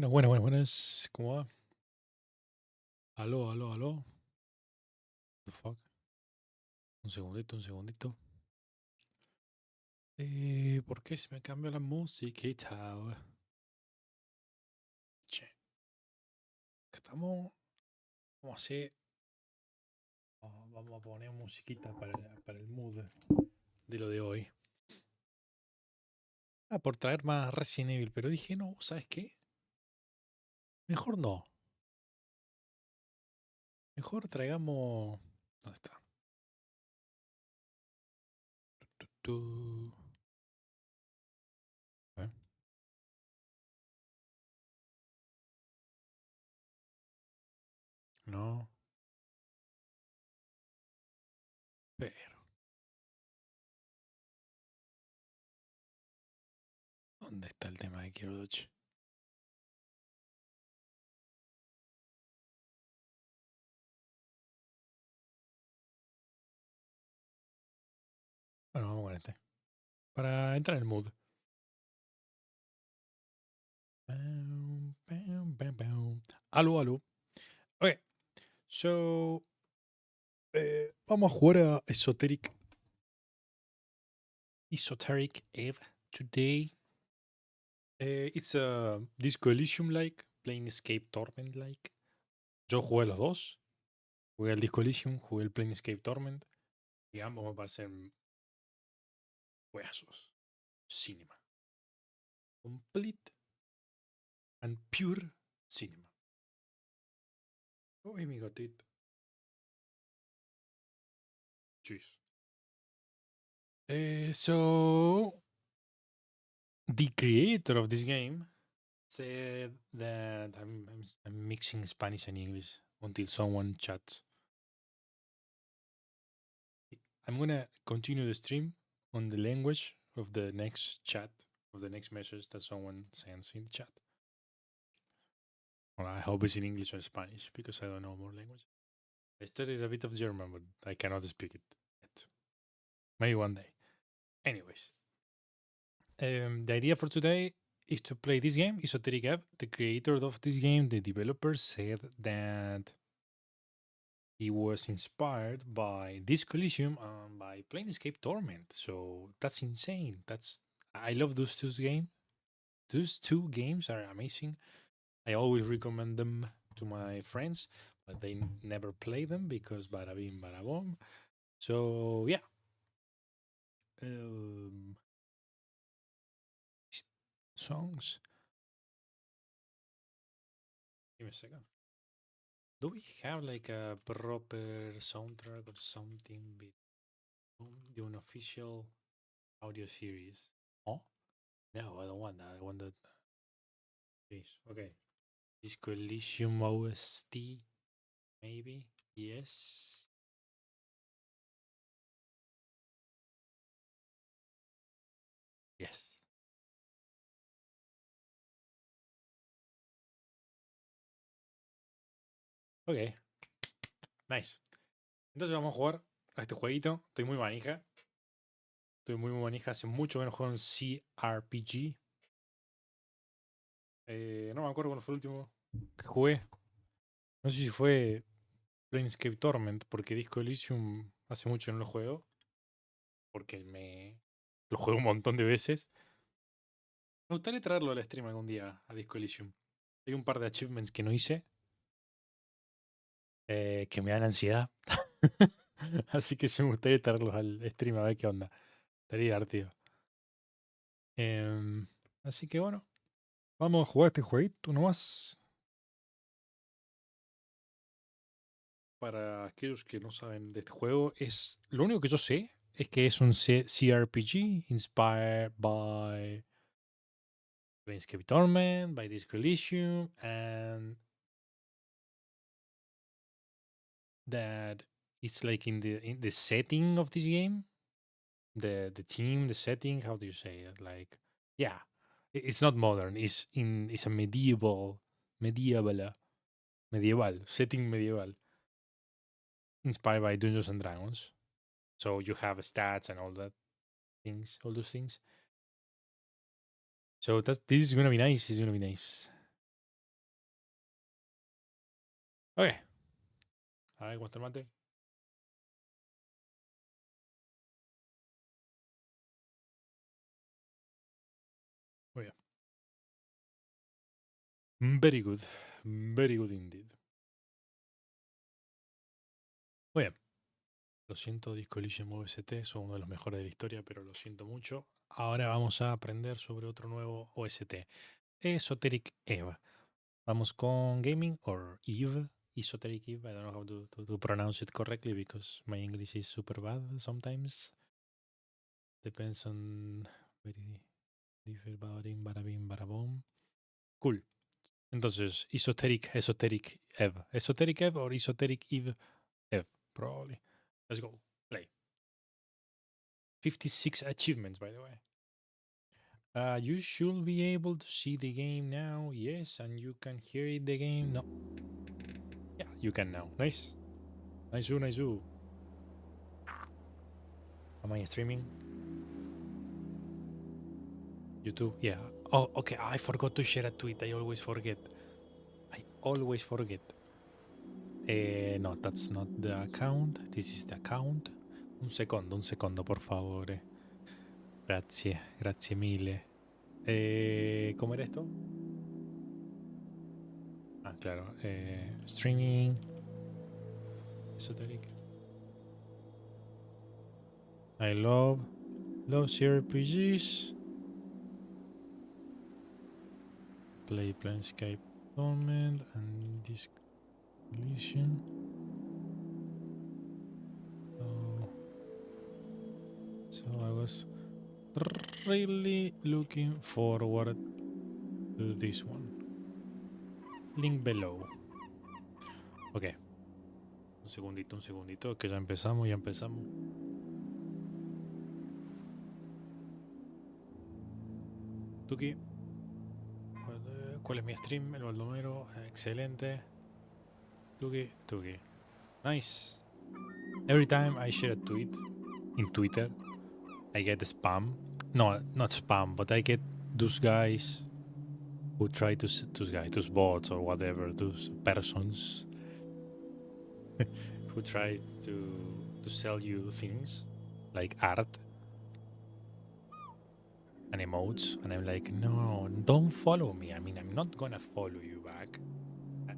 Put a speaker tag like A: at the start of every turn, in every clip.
A: Buenas. ¿Cómo va? Aló. The fuck? Un segundito. ¿Por qué se me cambió la musiquita? Che, acá estamos. Vamos a hacer. Vamos a poner musiquita para el mood de lo de hoy. Por traer más Resident Evil, pero dije, no, ¿sabes qué? Mejor no. Mejor traigamos. ¿Dónde está? Tu. ¿Eh? No, pero. ¿Dónde está el tema de Quiero Dodge? Bueno, vamos con este. Para entrar en el mood. Aló. Ok, so. Vamos a jugar a Esoteric Ebb today. It's a Disco Elysium like, Planescape Torment like. Yo jugué los dos. Jugué el Disco Elysium, jugué el Planescape Torment. Y ambos me parecen huesos. Cinema. Complete and pure cinema. Uy, mi gatito. Jeez. So, the creator of this game said that I'm mixing Spanish and English until someone chats. I'm gonna continue the stream on the language of the next chat, of the next message that someone sends in the chat. Well, I hope it's in English or Spanish because I don't know more language. I studied a bit of German, but I cannot speak it yet. Maybe one day. Anyways, the idea for today is to play this game, Esoteric Ebb. The creator of this game, the developer, said that he was inspired by Disco Elysium and by Planescape Torment. So that's insane. I love those two games. Those two games are amazing. I always recommend them to my friends, but they never play them because bada bing, bada boom. So yeah. Songs. Give me a second. Do we have like a proper soundtrack or something with the unofficial audio series? Oh? No, I don't want that. I want that. Please. Okay. Disco Elysium OST, maybe? Yes. Yes. Ok. Nice. Entonces vamos a jugar a este jueguito. Estoy muy manija. Hace mucho que no juego en CRPG. No me acuerdo cuándo fue el último que jugué. No sé si fue Planescape Torment, porque Disco Elysium hace mucho que no lo juego. Porque lo juego un montón de veces. Me gustaría traerlo al stream algún día, a Disco Elysium. Hay un par de achievements que no hice. Que me dan ansiedad. Así que sí me gustaría traerlos al stream a ver qué onda. Estaría divertido. Así que bueno, vamos a jugar este jueguito nomás. Para aquellos que no saben de este juego, lo único que yo sé es que es un CRPG inspired by Planescape Torment, by Disco Elysium, and that it's like in the setting of this game, the team, the setting. How do you say it? Like, yeah, it's not modern. It's a medieval setting, medieval, inspired by Dungeons and Dragons. So you have stats and all those things. So this is gonna be nice. It's gonna be nice. Ok. A ver, ¿cuánto el mate? Muy bien. Very good. Very good indeed. Muy bien. Lo siento, Disco Elysium OST, son uno de los mejores de la historia, pero lo siento mucho. Ahora vamos a aprender sobre otro nuevo OST. Esoteric Ebb. Vamos con Gaming or Eve. Esoteric Eve. I don't know how to pronounce it correctly because my English is super bad sometimes. Depends on very different barabim barabom. Cool. Entonces, Esoteric Eve. Esoteric Eve or Esoteric Eve? Eve, probably. Let's go. Play. 56 achievements, by the way. You should be able to see the game now. Yes, and you can hear it, the game. No. Yeah, you can now. Nice. Nice. Am I streaming? YouTube? Yeah. Oh, okay. I forgot to share a tweet. I always forget. No, that's not the account. This is the account. Un secondo, por favore. Grazie mille. ¿Cómo era esto? Ah, claro. Streaming. Esoteric. I love CRPGs. Play Planescape Torment and this collision. So I was really looking forward to this one. Link below. Ok. Un segundito, que ya empezamos. Tuki. ¿Cuál es mi stream? El Baldomero. Excelente. Tuki. Nice. Every time I share a tweet in Twitter, I get spam. No, not spam, but I get those guys who try to those bots or whatever, those persons who try to sell you things like art and emotes, and I'm like, no, don't follow me. I mean, I'm not gonna follow you back.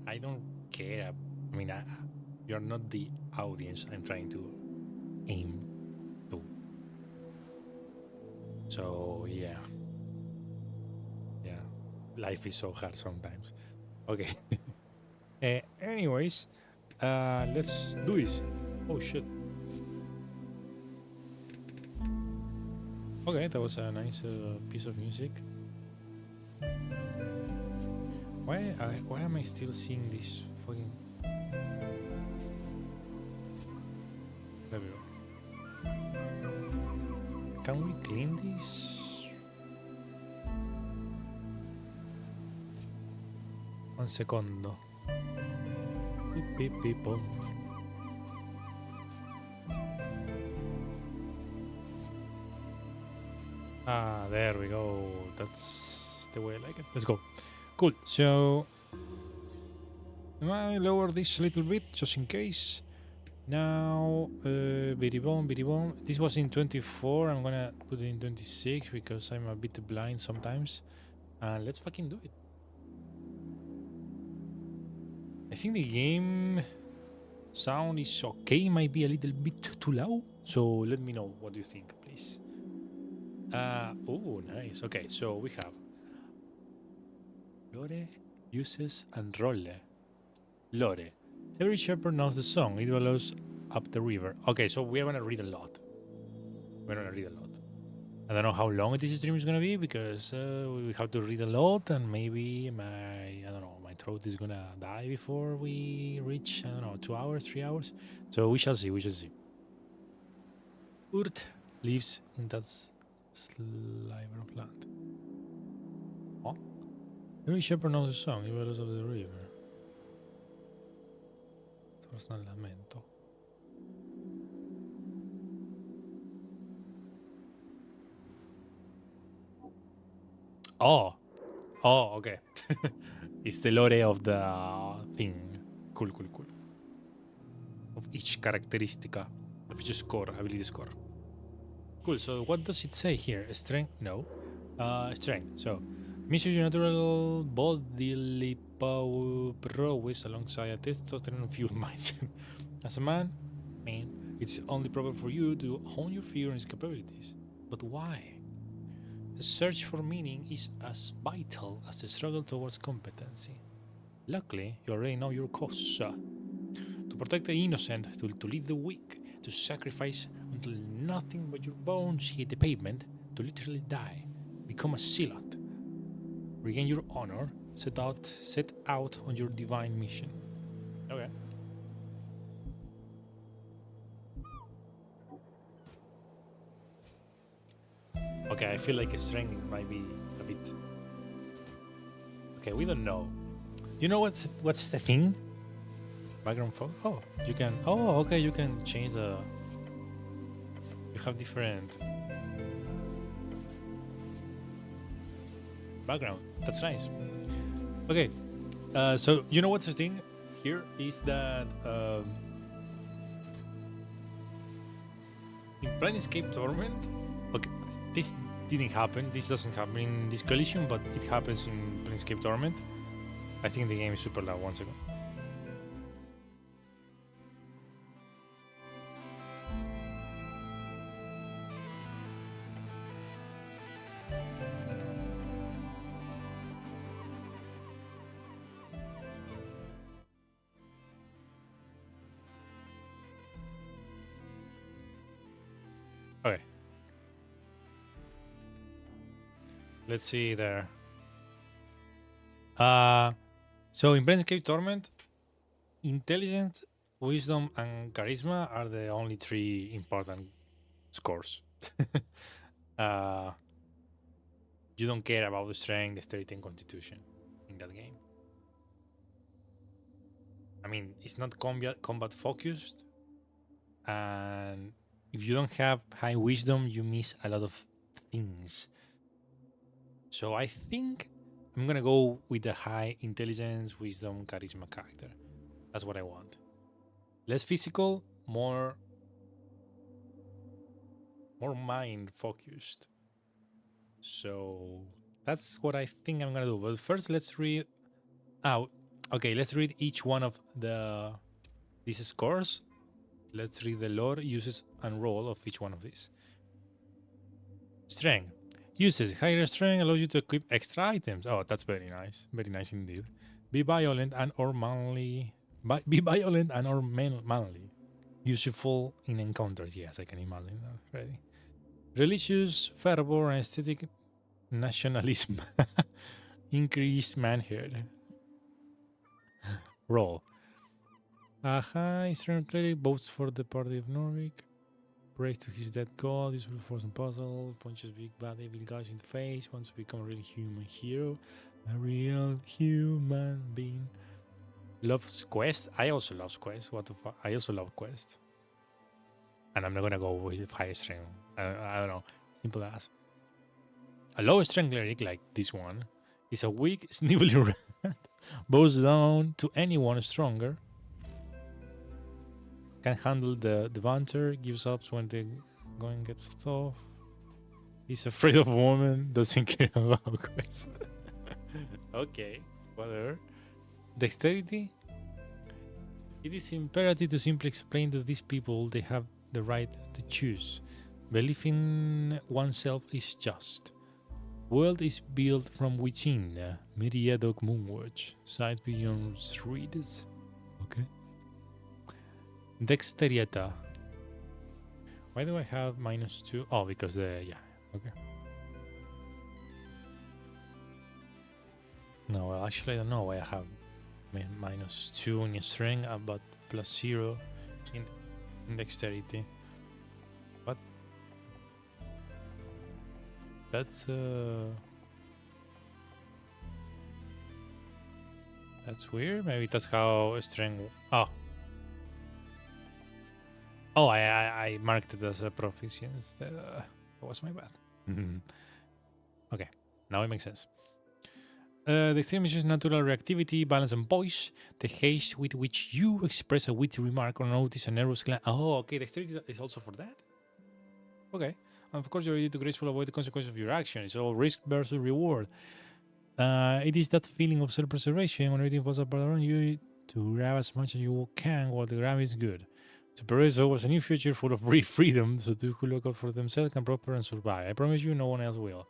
A: I don't care. I mean, you're not the audience I'm trying to aim to. So yeah, life is so hard sometimes. Okay. Anyways, let's do this. Oh shit. Okay, that was a nice piece of music. Why am I still seeing this fucking? There we go. Can we clean this? Un secondo. Beep beep beep boom. Ah, there we go. That's the way I like it. Let's go. Cool. So I lower this a little bit just in case. Now, bitty bomb. This was in 24. I'm gonna put it in 26 because I'm a bit blind sometimes. And let's fucking do it. I think the game sound is okay. Might be a little bit too loud. So let me know what you think, please. Oh, nice. Okay, so we have Lore, uses, and Rolle. Lore. Every shepherd knows the song. It follows up the river. Okay, so we're gonna read a lot. I don't know how long this stream is gonna be because we have to read a lot, and maybe my throat is gonna die before we reach 2 hours, 3 hours. So we shall see. Urt lives in that sliver of land. Oh, every shepherd knows the song. It follows up the river. Torna al lamento. Oh, okay. It's the lore of the thing. Cool. Of each characteristica, of each score, ability score. Cool, so what does it say here? Strength? No. Strength. So, measure your natural bodily prowess alongside a testosterone fueled mindset. As a man, it's only proper for you to hone your fears and capabilities. But why? The search for meaning is as vital as the struggle towards competency. Luckily, you already know your cause. To protect the innocent, to lead the weak, to sacrifice until nothing but your bones hit the pavement, to literally die, become a zealot, regain your honor, set out on your divine mission. Okay. Okay, I feel like strength might be a bit. Okay, we don't know. You know what's the thing? Background fog. Oh, you can. Oh, okay, you can change the. You have different background. That's nice. Okay, so you know what's the thing here is that in Planescape Torment. Okay, this didn't happen. This doesn't happen in this collision, but it happens in Planescape Torment. I think the game is super loud. 1 second. Okay. Let's see there. So in Planescape Torment, intelligence, wisdom, and charisma are the only 3 important scores. You don't care about the strength, dexterity, and constitution in that game. I mean, it's not combat focused, and if you don't have high wisdom, you miss a lot of things. So I think I'm gonna go with the high intelligence, wisdom, charisma character. That's what I want. Less physical, more mind focused. So that's what I think I'm gonna do. But first, let's read out. Okay, let's read each one of these scores. Let's read the lore, uses, and role of each one of these. Strength. Uses. Higher strength allows you to equip extra items. Oh, that's very nice. Very nice indeed. Be violent and or manly. Be violent and or manly. Useful in encounters. Yes, I can imagine that already. Religious fervor and aesthetic nationalism. Increased manhood. Role. A high strength cleric votes for the party of Norvik. Prays to his dead god, useful force and puzzle, punches big bad evil guys in the face, wants to become a really human hero, a real human being. Loves quest. I also love quest. What the fuck? I also love quest. And I'm not gonna go with high strength. I don't know. Simple as. A low strength cleric like this one is a weak, snivelly rat. Bows down to anyone stronger. Can handle the banter, gives up when the going gets tough. He's afraid of women, doesn't care about quest. Okay, whatever. Dexterity. It is imperative to simply explain to these people they have the right to choose. Belief in oneself is just. World is built from within. Myriad Moonwatch. Sight beyond readers. Okay. Dexterity. Why do I have -2? Oh, because yeah. Okay. No, well, actually, I don't know why I have -2 in strength, but +0 in dexterity. What? That's weird. Maybe that's how strength. Oh, I marked it as a proficiency. That was my bad. Okay, now it makes sense. The extreme is just natural reactivity, balance, and poise. The haste with which you express a witty remark or notice a nervous glance. Oh, okay. Dexterity is also for that? Okay. And of course, you're ready to gracefully avoid the consequences of your action. It's all risk versus reward. It is that feeling of self-preservation when everything falls apart around you to grab as much as you can while the grab is good. To Perezzo was a new future full of freedom, so those who look out for themselves can prosper and survive. I promise you, no one else will.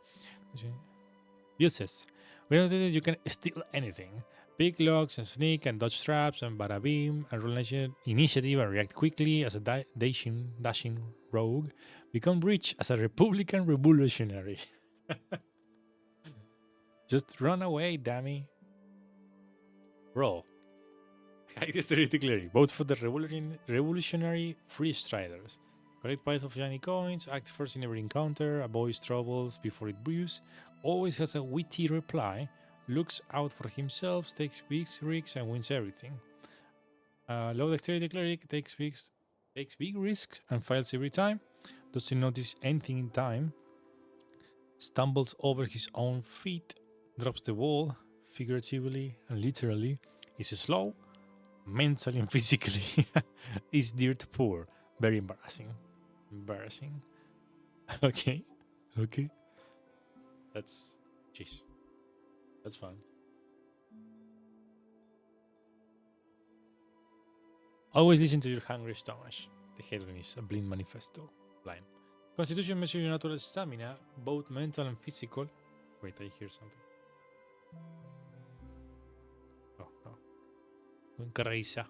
A: Uses. We know that you can steal anything. Pick locks and sneak and dodge traps and bada beam and roll initiative and react quickly as a dashing rogue. Become rich as a Republican revolutionary. Just run away, dummy. Roll. High dexterity cleric. Vote for the revolutionary free striders. Collect piles of shiny coins. Act first in every encounter. Avoids troubles before it brews. Always has a witty reply. Looks out for himself. Takes big risks and wins everything. Low dexterity cleric takes big risks and fails every time. Doesn't notice anything in time. Stumbles over his own feet. Drops the wall, figuratively and literally. Is slow, mentally and physically. Is dirt poor. Very embarrassing. Okay. That's fun. Always listen to your hungry stomach. The headline is a blind manifesto. Blind. Constitution measures your natural stamina, both mental and physical. Wait, I hear something. Oh, no. Crazy.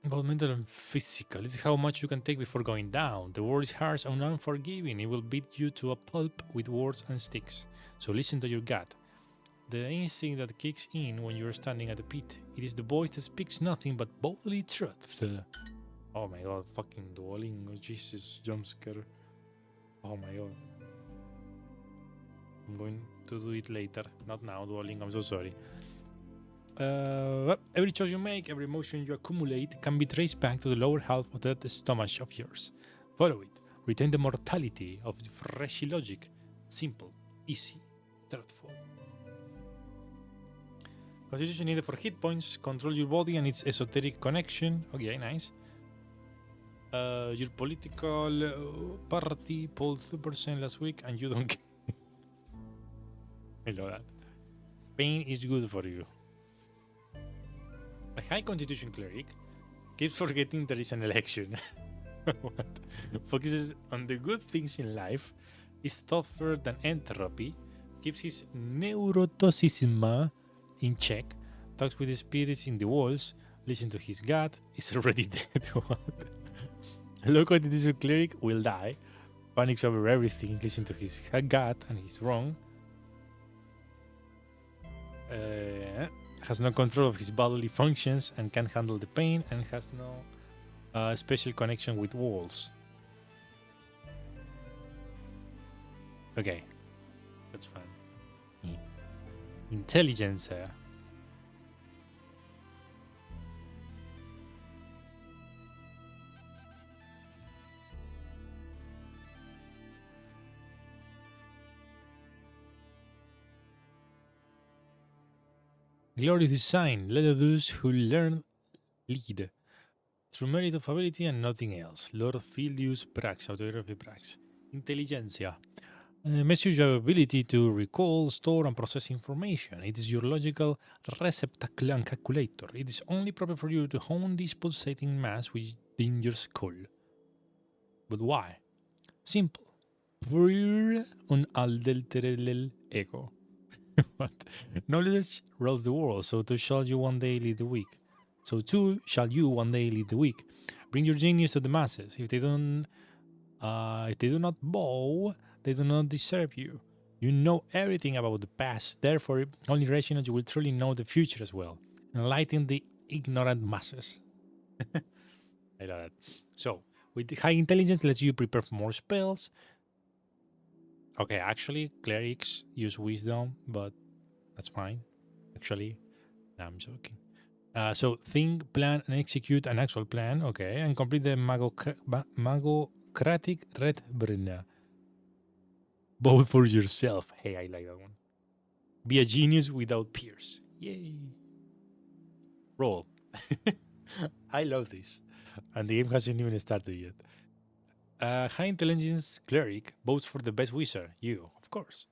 A: Both mental and physical. It's how much you can take before going down. The world is harsh and unforgiving. It will beat you to a pulp with words and sticks. So listen to your gut. The instinct that kicks in when you're standing at the pit. It is the voice that speaks nothing but boldly truth. Oh my god, fucking Duolingo. Jesus, jumpscare. Oh my god. I'm going to do it later. Not now, Duolingo. I'm so sorry. Every choice you make, every emotion you accumulate can be traced back to the lower half of that stomach of yours. Follow it. Retain the mortality of freshy logic. Simple, easy, truthful. Constitution needed for hit points. Control your body and its esoteric connection. Okay, nice. Your political party polled 2% last week and you don't care. I love that. Pain is good for you. A high constitution cleric keeps forgetting there is an election. What? Focuses on the good things in life, is tougher than entropy, keeps his neuroticism in check, talks with the spirits in the walls, listen to his gut, is already dead. What? A low constitution cleric will die, panics over everything, listen to his gut and he's wrong. Has no control of his bodily functions and can't handle the pain and has no special connection with walls. Okay, that's fine. Intelligence. Glory to sign. Let those who learn lead. Through merit of ability and nothing else. Lord Filius Brax, autobiography Brax. Intelligentsia. Measures your ability to recall, store, and process information. It is your logical receptacle and calculator. It is only proper for you to hone this pulsating mass within your skull. But why? Simple. Pure unadulterated ego. What? Knowledge rules the world, so too shall you one day lead the weak. Bring your genius to the masses. If they do not bow, they do not deserve you. You know everything about the past, therefore, only rational you will truly know the future as well. Enlighten the ignorant masses. I love that. So, with the high intelligence, lets you prepare for more spells. Okay, actually, clerics use wisdom, but that's fine. Actually, no, I'm joking. So think, plan, and execute an actual plan. Okay, and complete the magocratic red burner. Vote for yourself. Hey, I like that one. Be a genius without peers. Yay. Roll. I love this. And the game hasn't even started yet. High intelligence cleric votes for the best wizard. You, of course.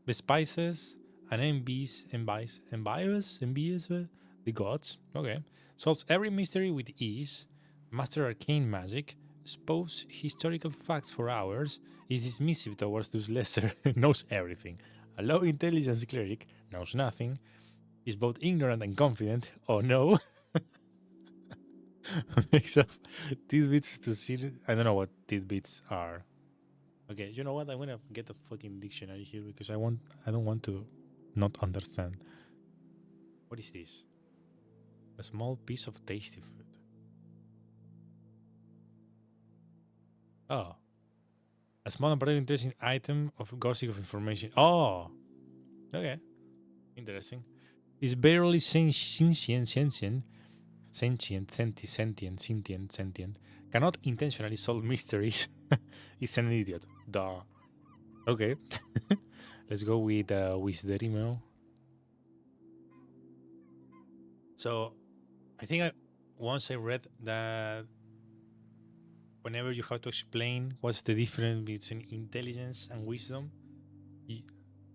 A: Despises and envies the gods. Okay. Solves every mystery with ease. Master arcane magic. Expose historical facts for hours. Is dismissive towards those lesser. Knows everything. A low intelligence cleric knows nothing. Is both ignorant and confident. Oh no. Makes up tidbits to see. I don't know what tidbits are. Okay, you know what? I'm gonna get a fucking dictionary here because I don't want to not understand. What is this? A small piece of tasty food. Oh. A small and particularly interesting item of gossip of information. Oh. Okay. Interesting. Is barely sentient. Cannot intentionally solve mysteries. Is an idiot. Duh. Okay. Let's go with Wisderimo. So, I think once I read that whenever you have to explain what's the difference between intelligence and wisdom,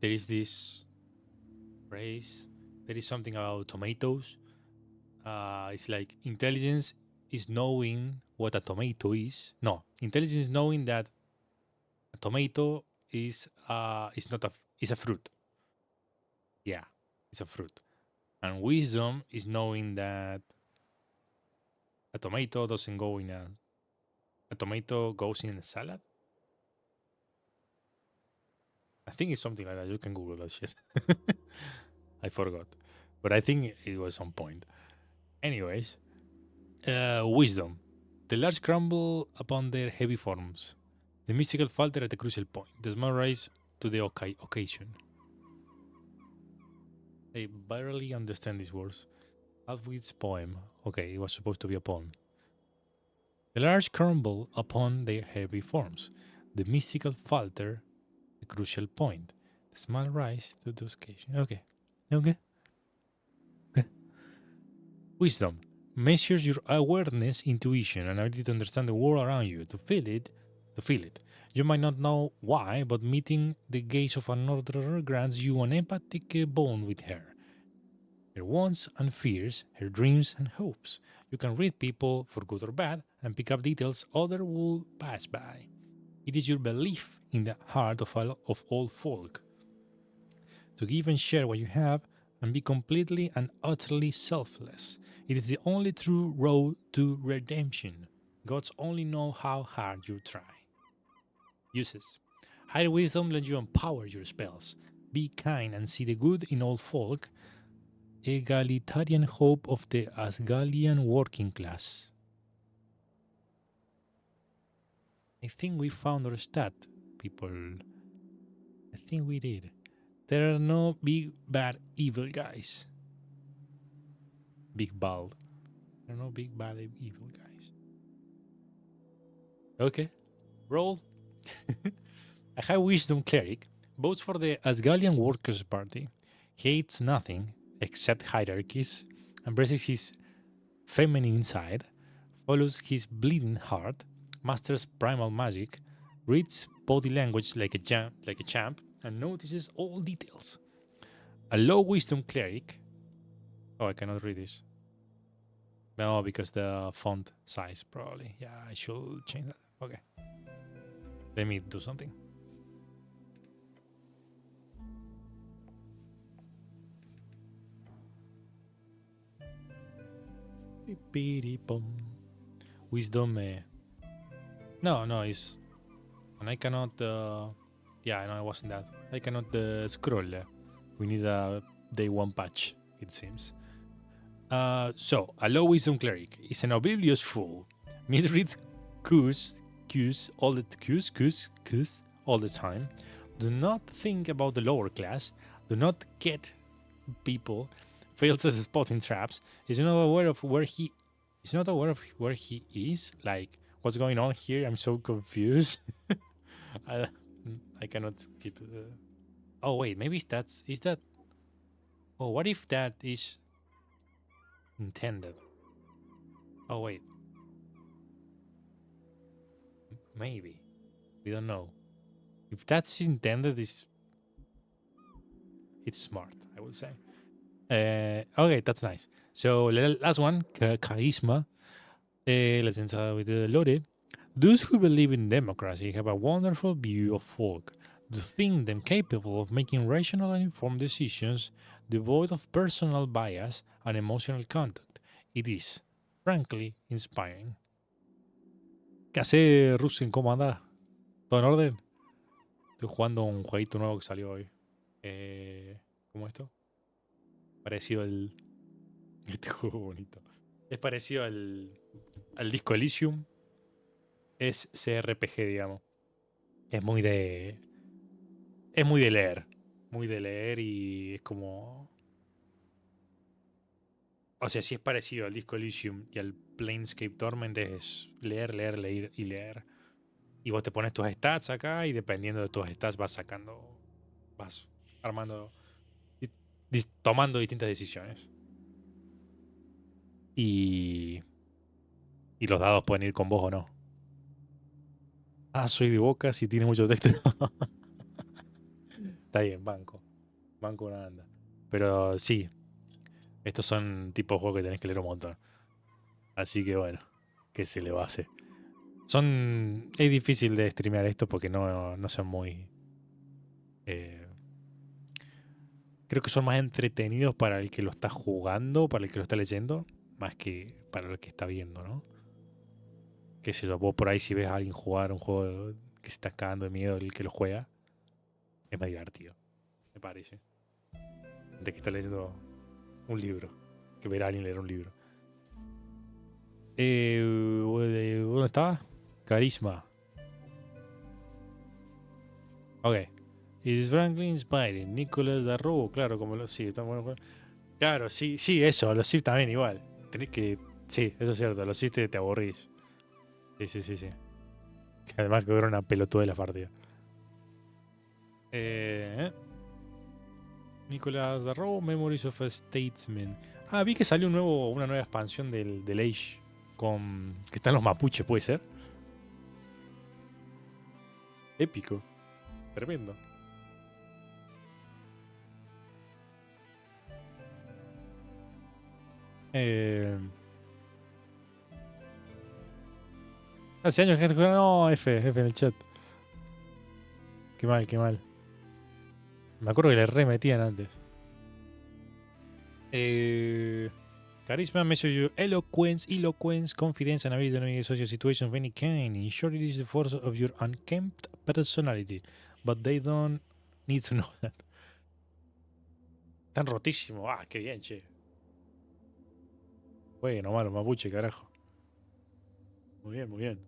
A: there is this phrase. There is something about tomatoes. It's like intelligence is knowing what a tomato is. No, intelligence is knowing that a tomato is not a is a fruit. Yeah, it's a fruit. And wisdom is knowing that a tomato doesn't go in a tomato goes in a salad. I think it's something like that. You can Google that shit. I forgot, but I think it was on point. Anyways, wisdom. The large crumble upon their heavy forms. The mystical falter at a crucial point. The small rise to the occasion. I barely understand these words. Alfred's poem. Okay, it was supposed to be a poem. The large crumble upon their heavy forms. The mystical falter, the crucial point. The small rise to the occasion. Okay. Okay. Okay. Wisdom measures your awareness, intuition, and ability to understand the world around you, to feel it. You might not know why, but meeting the gaze of another grants you an empathic bond with her. Her wants and fears, her dreams and hopes. You can read people, for good or bad, and pick up details others will pass by. It is your belief in the heart of all folk. To give and share what you have and be completely and utterly selfless. It is the only true road to redemption. Gods only know how hard you try. Uses. Higher wisdom lets you empower your spells. Be kind and see the good in all folk. Egalitarian hope of the Asgalian working class. I think we found our stat, people. I think we did. There are no big, bad, evil guys. Big, bald. There are no big, bad, evil guys. Okay. Roll. A high wisdom cleric votes for the Asgalian Workers' Party, hates nothing except hierarchies, embraces his feminine side, follows his bleeding heart, masters primal magic, reads body language like a champ, and notices all details. A low wisdom cleric. Oh, I cannot read this. No, because the font size probably. Yeah, I should change that. Okay. Let me do something. Wisdom. No, it's. And I cannot. Yeah, no, it wasn't that. I cannot scroll. We need a day one patch, it seems. So, a low wisdom cleric is an oblivious fool. Misreads cues all the time. Do not think about the lower class. Do not get people. Fails as spotting traps. Is not aware of where he is. Like, what's going on here? I'm so confused. I cannot keep. Oh wait, maybe is that. Oh, what if that is intended? Oh wait, maybe we don't know. If that's intended, it's smart. I would say. Okay, that's nice. So last one, charisma. Let's start with Lore. Those who believe in democracy have a wonderful view of folk. To think them capable of making rational and informed decisions, devoid of personal bias and emotional conduct. It is, frankly, inspiring. ¿Qué hace, Rusen? ¿Cómo andás? ¿Todo en orden? Estoy jugando un jueguito nuevo que salió hoy. ¿Cómo esto? Parecido al... Este juego bonito. Es parecido al disco Elysium. Es CRPG, digamos. Es muy de... Es muy de leer. Muy de leer y es como... O sea, si es parecido al disco Elysium y al Planescape Torment es leer, leer, leer y leer. Y vos te pones tus stats acá y dependiendo de tus stats vas sacando... Vas armando... tomando distintas decisiones. Y los dados pueden ir con vos o no. Ah, soy de Boca, si tiene mucho texto. Está bien, banco. Banco una anda. Pero sí, estos son tipos de juegos que tenés que leer un montón. Así que bueno, ¿qué se le va a hacer? Es difícil de streamear esto porque no son muy... creo que son más entretenidos para el que lo está jugando, para el que lo está leyendo, más que para el que está viendo, ¿no? Qué sé yo, vos por ahí si ves a alguien jugar un juego que se está cagando de miedo el que lo juega, es más divertido, me parece. De que está leyendo un libro, que ver a alguien leer un libro. ¿Dónde estaba? Carisma. Ok. Is Franklin inspiring? Nicholas Darrow, claro, como lo sí, está bueno. Claro, sí, sí, eso, los SIF también igual. Tenés que. Sí, eso es cierto, los SIF te aburrís. Sí, sí, sí, sí. Además que era una pelotuda de la partida. Nicholas Darrow, Memories of a Statesman. Ah, vi que salió una nueva expansión del Age. Que están los mapuches, ¿puede ser? Épico. Tremendo. Hace años que gente juega. No, F en el chat. Qué mal, qué mal. Me acuerdo que le remetían antes. Charisma measures your eloquence, confidence, and ability to navigate social situations of any kind. In short, it is the force of your unkempt personality. But they don't need to know that. Tan rotísimo. Ah, qué bien, che. Bueno, malo, mapuche, carajo. Muy bien, muy bien.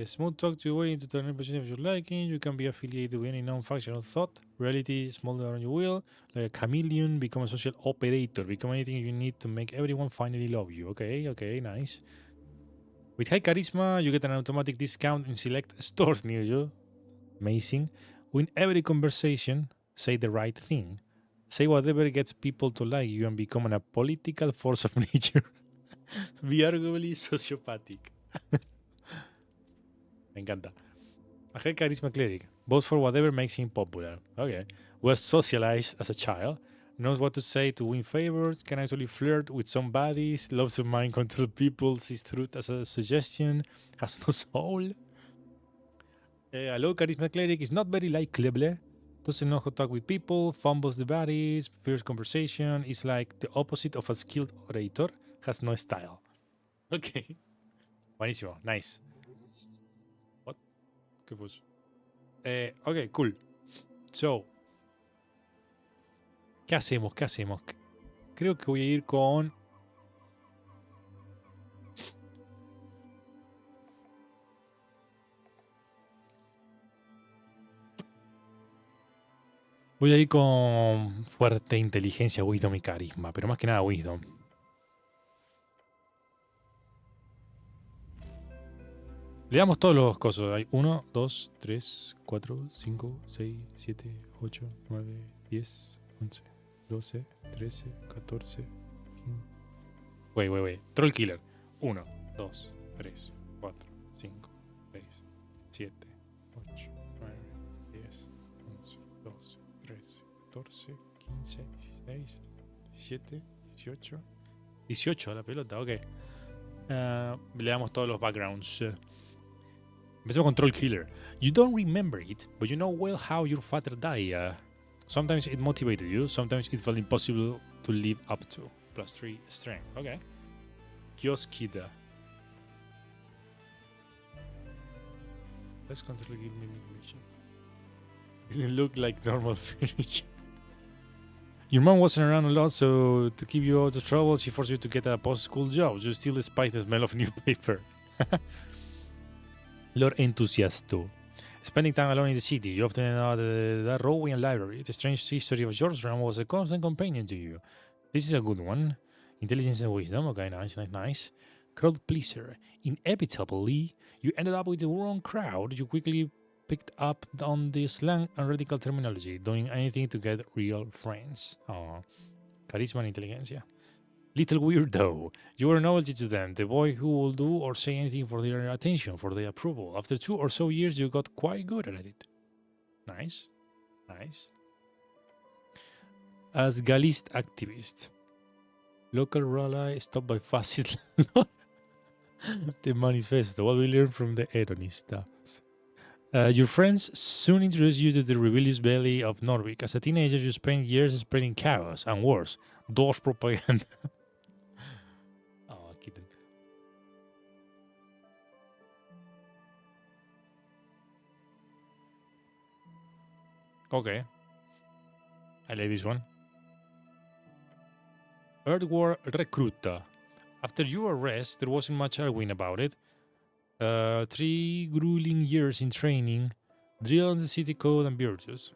A: Smooth talk to way into turn position of your liking. You can be affiliated with any known faction of thought. Reality, small around your will. Like a chameleon, become a social operator. Become anything you need to make everyone finally love you. Okay, nice. With high charisma, you get an automatic discount in select stores near you. Amazing. Win every conversation. Say the right thing. Say whatever gets people to like you and become a political force of nature. Be arguably sociopathic. Me encanta. A high charisma cleric. Votes for whatever makes him popular. Okay. Was socialized as a child. Knows what to say to win favors. Can actually flirt with some buddies. Loves to mind control people. Sees truth as a suggestion. Has no soul. A low charisma cleric is not very likable. Doesn't know how to talk with people. Fumbles the buddies. Prefers conversation. Is like the opposite of a skilled orator. Has no style. Ok. Buenísimo. Nice. What? ¿Qué fue eso? Ok, cool. So, ¿qué hacemos? ¿Qué hacemos? Creo que voy a ir con... Voy a ir con fuerte inteligencia, wisdom y carisma, pero más que nada wisdom. Leamos todos los cosos. Hay 1, 2, 3, 4, 5, 6, 7, 8, 9, 10, 11, 12, 13, 14, 15. Wait. Troll Killer. 1, 2, 3, 4, 5, 6, 7, 8, 9, 10, 11, 12, 13, 14, 15, 16, 17, 18. 18 la pelota, ok. Leamos todos los backgrounds. Empecemos con Troll Killer. You don't remember it, but you know well how your father died. Sometimes it motivated you, sometimes it felt impossible to live up to. +3 strength. Okay. Kioskida. Let's constantly give me information. It didn't look like normal furniture. Your mom wasn't around a lot, so to keep you out of trouble, she forced you to get a post-school job. You still despite the smell of new paper. Lord Enthusiasto. Spending time alone in the city, you often ended up at the Rowan Library. The strange history of George Ram was a constant companion to you. This is a good one. Intelligence and wisdom. Okay, nice. Crowd pleaser. Inevitably, you ended up with the wrong crowd. You quickly picked up on the slang and radical terminology, doing anything to get real friends. Oh, carisma and inteligencia. Little weirdo. You were a novelty to them, the boy who will do or say anything for their attention, for their approval. After 2 or so years, you got quite good at it. Nice. As Gallist activist. Local rally stopped by fascist. The manifesto. What we learned from the Eronista. Your friends soon introduced you to the rebellious belly of Norvik. As a teenager, you spent years spreading chaos and wars. Doors propaganda. Oh, kidding. Okay. I like this one. Earthwar Recruiter. After your arrest, there wasn't much arguing about it. 3 grueling years in training, drill on the city code and virtues.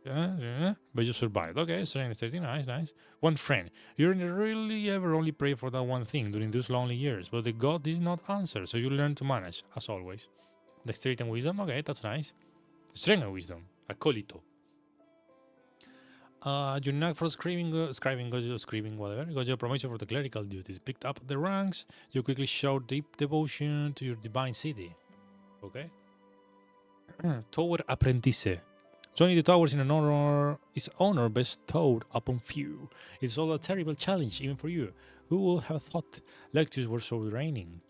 A: But you survived. Okay, strength 30, nice. One friend. You didn't really ever only pray for that one thing during those lonely years, but the god did not answer, so you learned to manage, as always. Dexterity and wisdom, okay, that's nice. Strength and wisdom, Acolito. Your knack for scribing, whatever, got your promotion for the clerical duties. Picked up the ranks, you quickly showed deep devotion to your divine city. Okay. Tower Apprentice. Joining the towers in an honor is honor bestowed upon few. It's all a terrible challenge even for you. Who would have thought lectures were so draining?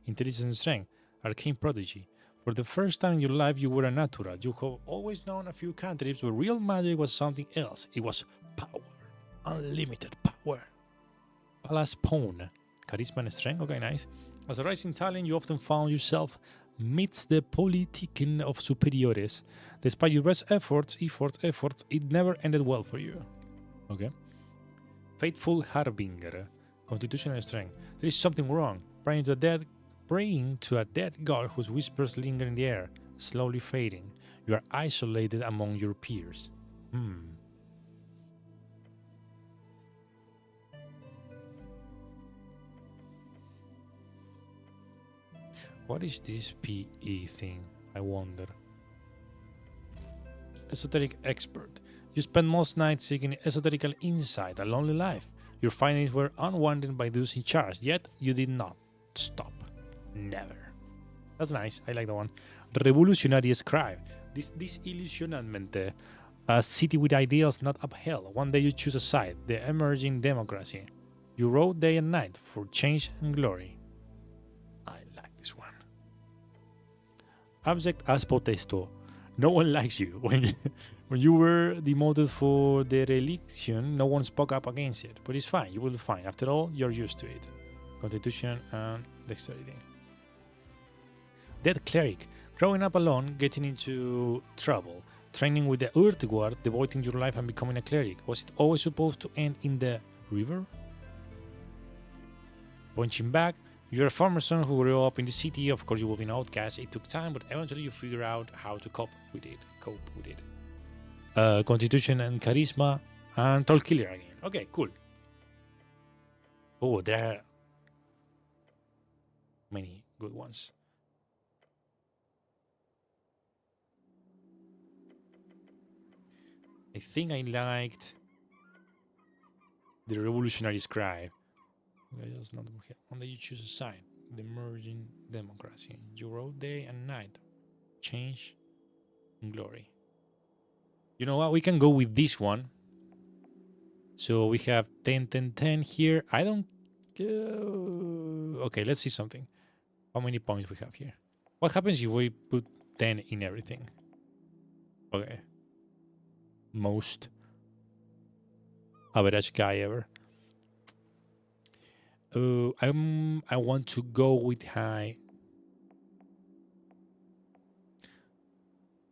A: Intelligence and strength, arcane prodigy. For the first time in your life, you were a natural. You have always known a few cantrips, but real magic was something else. It was power. Unlimited power. Palace Pawn. Charisma and strength. Okay, nice. As a rising talent, you often found yourself midst the politicking of superiores. Despite your best efforts, it never ended well for you. Okay. Faithful Harbinger. Constitution and strength. There is something wrong. Praying to a dead god whose whispers linger in the air, slowly fading. You are isolated among your peers. What is this PE thing, I wonder? Esoteric expert. You spend most nights seeking esoterical insight, a lonely life. Your findings were unwanted by those in charge, yet you did not stop. Never. That's nice. I like that one. Revolutionary scribe. This illusionalmente. A city with ideals not upheld. One day you choose a side, the emerging democracy. You wrote day and night for change and glory. I like this one. Abject as potesto. No one likes you. When you were demoted for the election, no one spoke up against it. But it's fine. You will be fine. After all, you're used to it. Constitution and dexterity. Dead cleric. Growing up alone, getting into trouble. Training with the Urtiguard, devoting your life and becoming a cleric. Was it always supposed to end in the river? Punching back. You're a farmer son who grew up in the city. Of course, you will be an outcast. It took time, but eventually you figure out how to cope with it. Constitution and charisma and troll killer again. Okay, cool. Oh, there are many good ones. I think I liked the Revolutionary Scribe. That's not on that you choose a side. The emerging democracy. You wrote day and night. Change and glory. You know what? We can go with this one. So we have 10, 10, 10 here. I don't... okay, let's see something. How many points we have here? What happens if we put 10 in everything? Okay. Most average guy ever. I want to go with high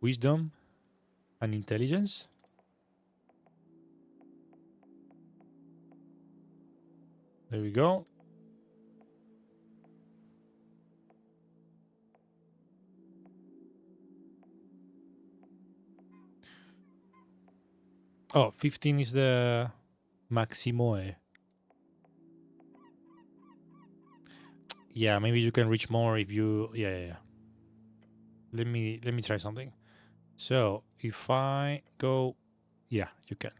A: wisdom and intelligence. There we go. Oh, 15 is the maximo. Yeah, maybe you can reach more if you... Yeah. Let me try something. So if I go... Yeah, you can.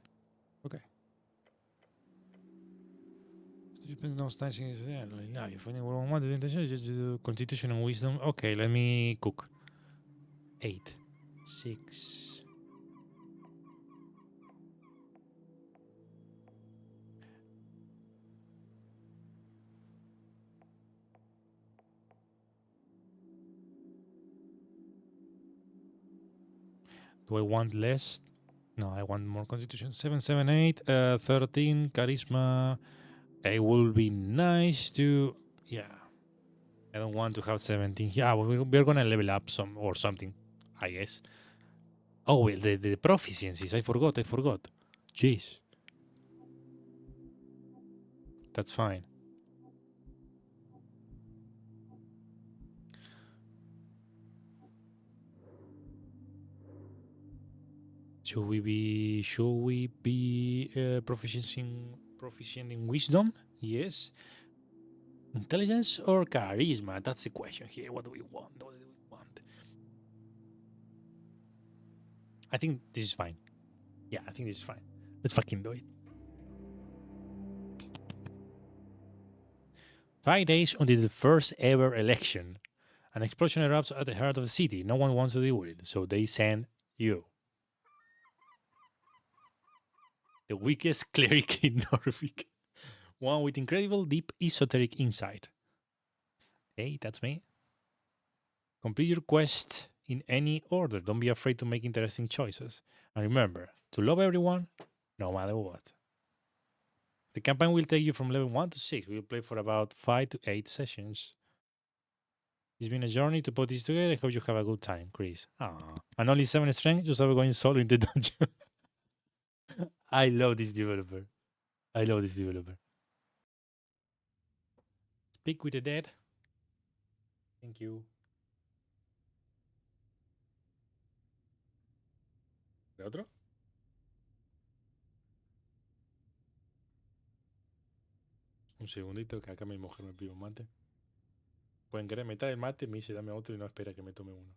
A: Okay. Constitution and wisdom. Okay, let me cook. 8, 6. Do I want less? No, I want more constitution. 7, 7, 8, 13, charisma. It will be nice to... Yeah. I don't want to have 17. Yeah, we're going to level up some or something, I guess. Oh, well, the proficiencies. I forgot. Jeez. That's fine. Should we be proficient in wisdom? Yes. Intelligence or charisma? That's the question here. What do we want? I think this is fine. Yeah, I think this is fine. Let's fucking do it. 5 days until the first ever election. An explosion erupts at the heart of the city. No one wants to deal with it, so they send you. The weakest cleric in Norvik. One with incredible deep esoteric insight. Hey, that's me. Complete your quest in any order. Don't be afraid to make interesting choices. And remember, to love everyone, no matter what. The campaign will take you from level 1 to 6. We'll play for about 5 to 8 sessions. It's been a journey to put this together. I hope you have a good time, Chris. Aww. And only 7 strength, just going solo in the dungeon. I love this developer. Speak with the dead. Thank you. ¿De otro? Un segundito, que acá mi mujer me pide un mate. Pueden querer meter el mate, me dice dame otro y no espera que me tome uno.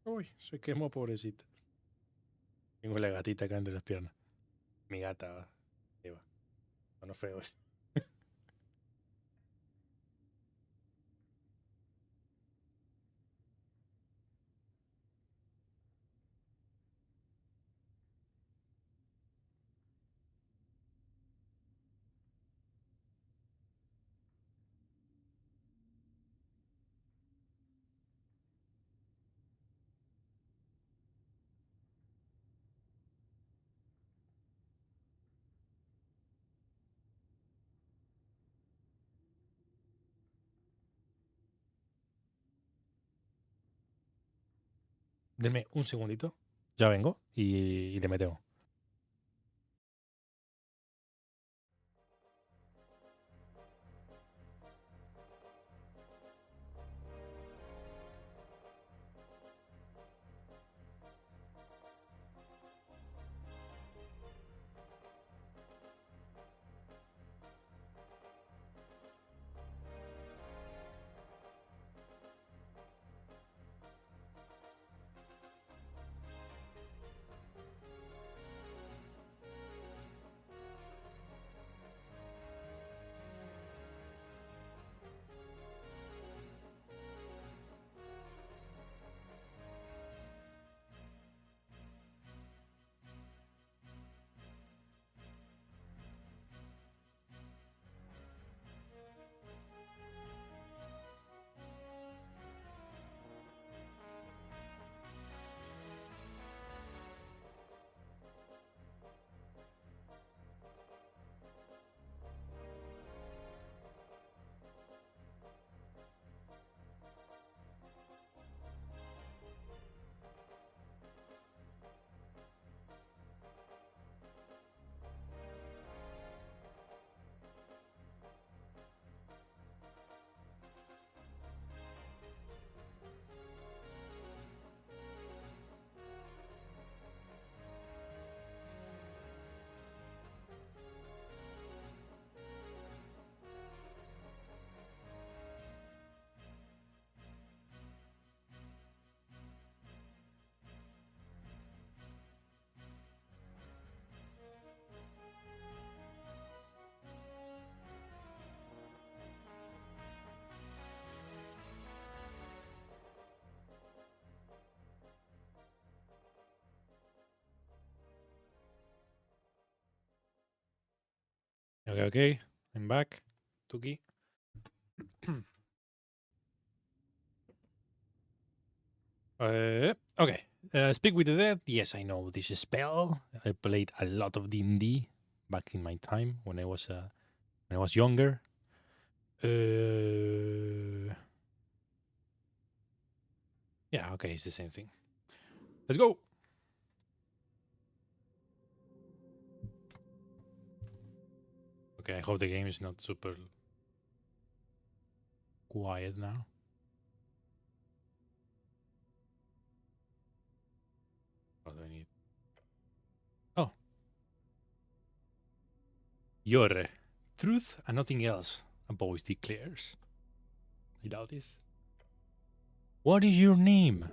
A: Uy, se quemó, pobrecita. Tengo la gatita acá entre las piernas. Mi gata, Eva. No feo esto. Denme un segundito. Ya vengo y le metemos. Okay. I'm back. Tuki. Okay. Speak with the Dead. Yes, I know this spell. I played a lot of D&D back in my time when I was younger. Yeah, okay, it's the same thing. Let's go. Okay, I hope the game is not super quiet now. What do I need? Oh. Your truth and nothing else, a voice declares. You know this? What is your name?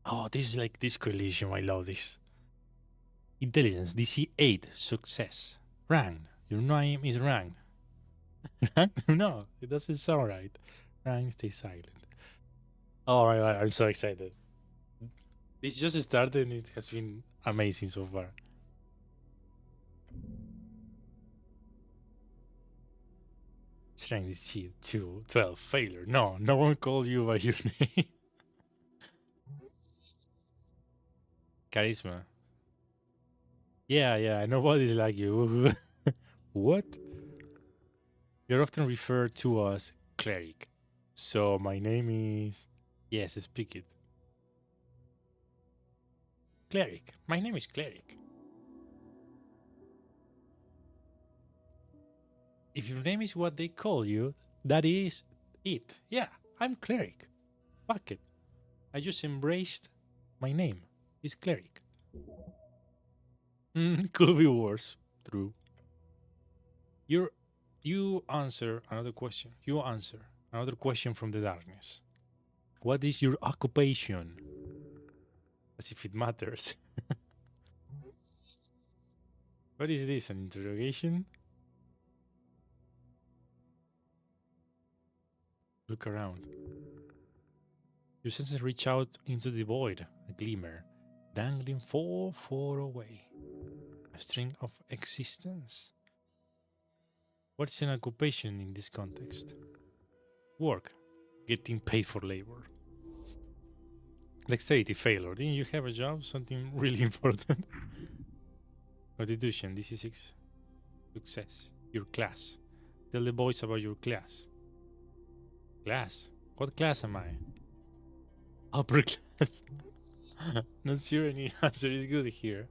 A: Oh, this is like this collision. I love this. Intelligence, DC 8, success. Rank, your name is Rank. No, it doesn't sound right. Rank, stay silent. Oh my god, I'm so excited. This just started and it has been amazing so far. Strength is cheat, 2, 12, failure. No, no one calls you by your name. Charisma. Yeah, nobody's like you. What? You're often referred to as cleric. So my name is. Yes, speak it. Cleric. My name is Cleric. If your name is what they call you, that is it. Yeah, I'm Cleric. Fuck it. I just embraced my name. It's Cleric. Could be worse. True. You answer another question. You answer another question from the darkness. What is your occupation? As if it matters. What is this? An interrogation? Look around. Your senses reach out into the void, a glimmer, dangling far away. A string of existence. What's an occupation in this context? Work. Getting paid for labor. Dexterity failure. Didn't you have a job? Something really important. Constitution. DC 6. Success. Your class. Tell the boys about your class. Class? What class am I? Upper class. Not sure any answer is good here.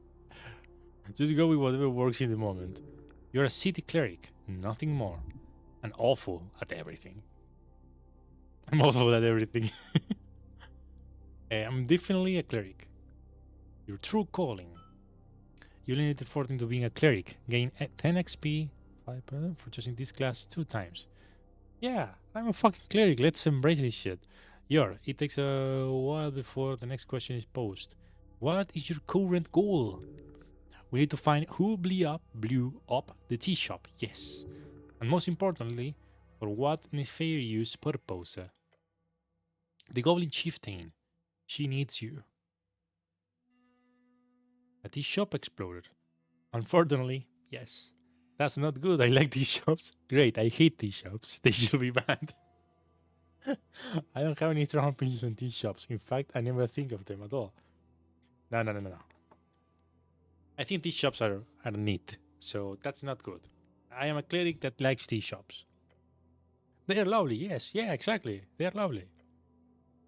A: Just go with whatever works in the moment. You're a city cleric, nothing more. And awful at everything. I'm awful at everything. I'm definitely a cleric. Your true calling. You only need 14 to being a cleric. Gain 10 XP 5% for choosing this class 2 times. Yeah, I'm a fucking cleric. Let's embrace this shit. It takes a while before the next question is posed. What is your current goal? We need to find who blew up the tea shop. Yes. And most importantly, for what nefarious purpose? The Goblin Chieftain. She needs you. A tea shop exploded. Unfortunately, yes. That's not good. I like tea shops. Great, I hate tea shops. They should be banned. I don't have any strong opinions on tea shops. In fact, I never think of them at all. No. I think tea shops are neat, so that's not good. I am a cleric that likes tea shops. They are lovely, yes. Yeah, exactly. They are lovely.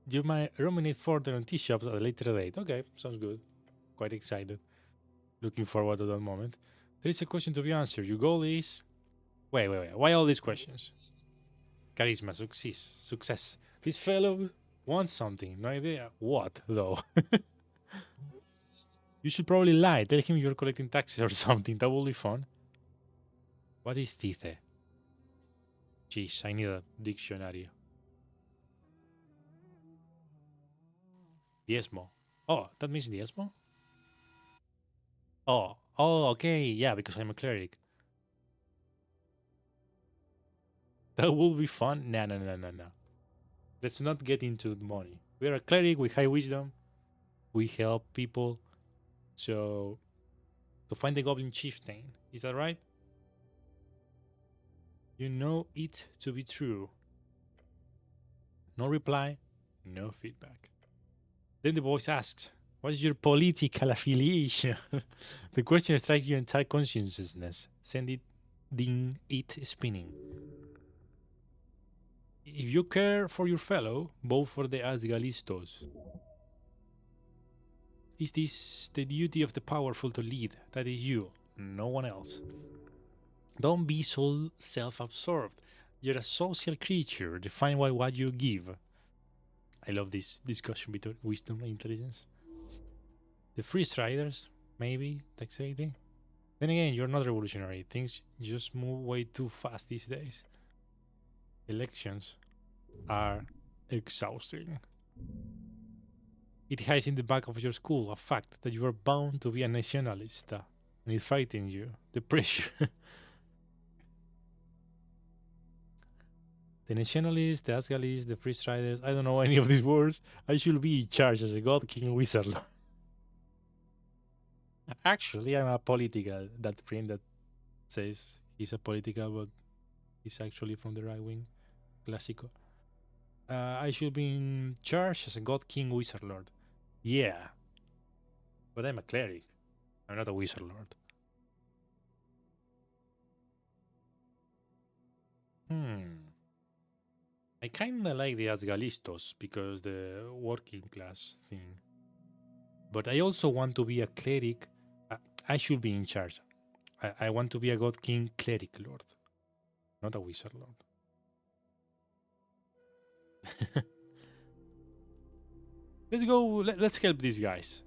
A: You might ruminate further on tea shops at a later date. Okay, sounds good. Quite excited. Looking forward to that moment. There is a question to be answered. Your goal is. Wait. Why all these questions? Charisma, success. This fellow wants something. No idea what, though. You should probably lie. Tell him you're collecting taxes or something. That will be fun. What is Tithe? Jeez, I need a dictionary. Diezmo. Oh, that means diezmo? Oh, okay. Yeah, because I'm a cleric. That will be fun. No. Let's not get into the money. We're a cleric with high wisdom. We help people. So, to find the Goblin Chieftain. Is that right? You know it to be true. No reply, no feedback. Then the voice asks, what is your political affiliation? The question strikes your entire consciousness, sending it spinning. If you care for your fellow, vote for the Asgalistos. Is this the duty of the powerful to lead? That is you, no one else. Don't be so self absorbed. You're a social creature defined by what you give. I love this discussion between wisdom and intelligence. The free striders, maybe, dexterity. Then again, you're not revolutionary. Things just move way too fast these days. Elections are exhausting. It hides in the back of your skull a fact that you are bound to be a nationalist, and it frightens you. The pressure. The nationalists, the Asgalists, the free striders, I don't know any of these words. I should be in charge as a god king wizard. Actually, I'm a political, that friend that says he's a political, but he's actually from the right wing. Clásico. I should be in charge as a god king wizard lord. Yeah, but I'm a cleric. I'm not a wizard lord. Hmm. I kinda like the Asgalistos because the working class thing. But I also want to be a cleric. I should be in charge. I want to be a god king cleric lord, not a wizard lord. Let's go. Let's help these guys.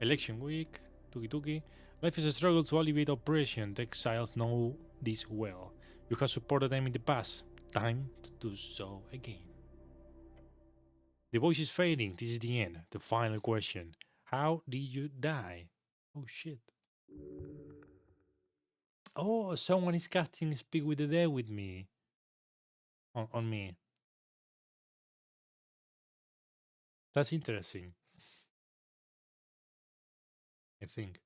A: Election week. Tuki tuki. Life is a struggle to alleviate oppression. The exiles know this well. You have supported them in the past. Time to do so again. The voice is fading. This is the end. The final question. How did you die? Oh shit. Oh, someone is casting Speak with the Dead with me. On me. That's interesting, I think.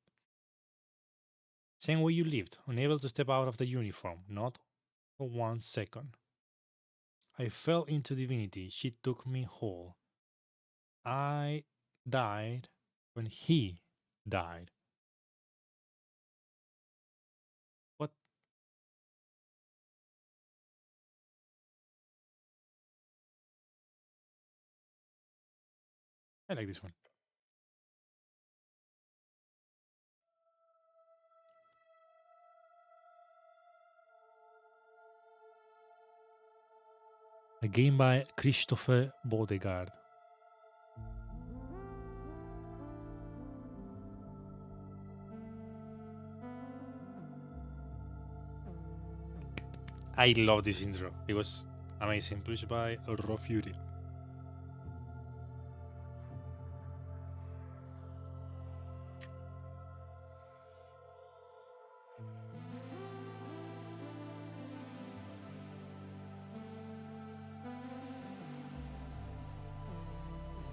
A: Same way you lived, unable to step out of the uniform, not for 1 second. I fell into divinity. She took me whole. I died when he died. What? I like this one. A game by Christopher Bodegard. I love this intro. It was amazing. Produced by Raw Fury.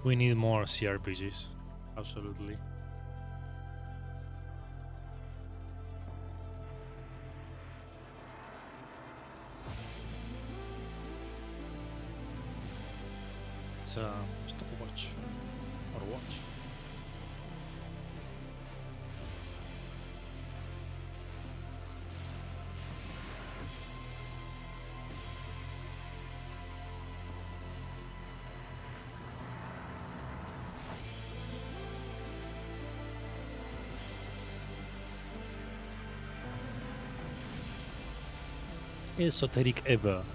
A: We need more CRPGs. Absolutely. It's a stopwatch or watch. Esoteric Ebb.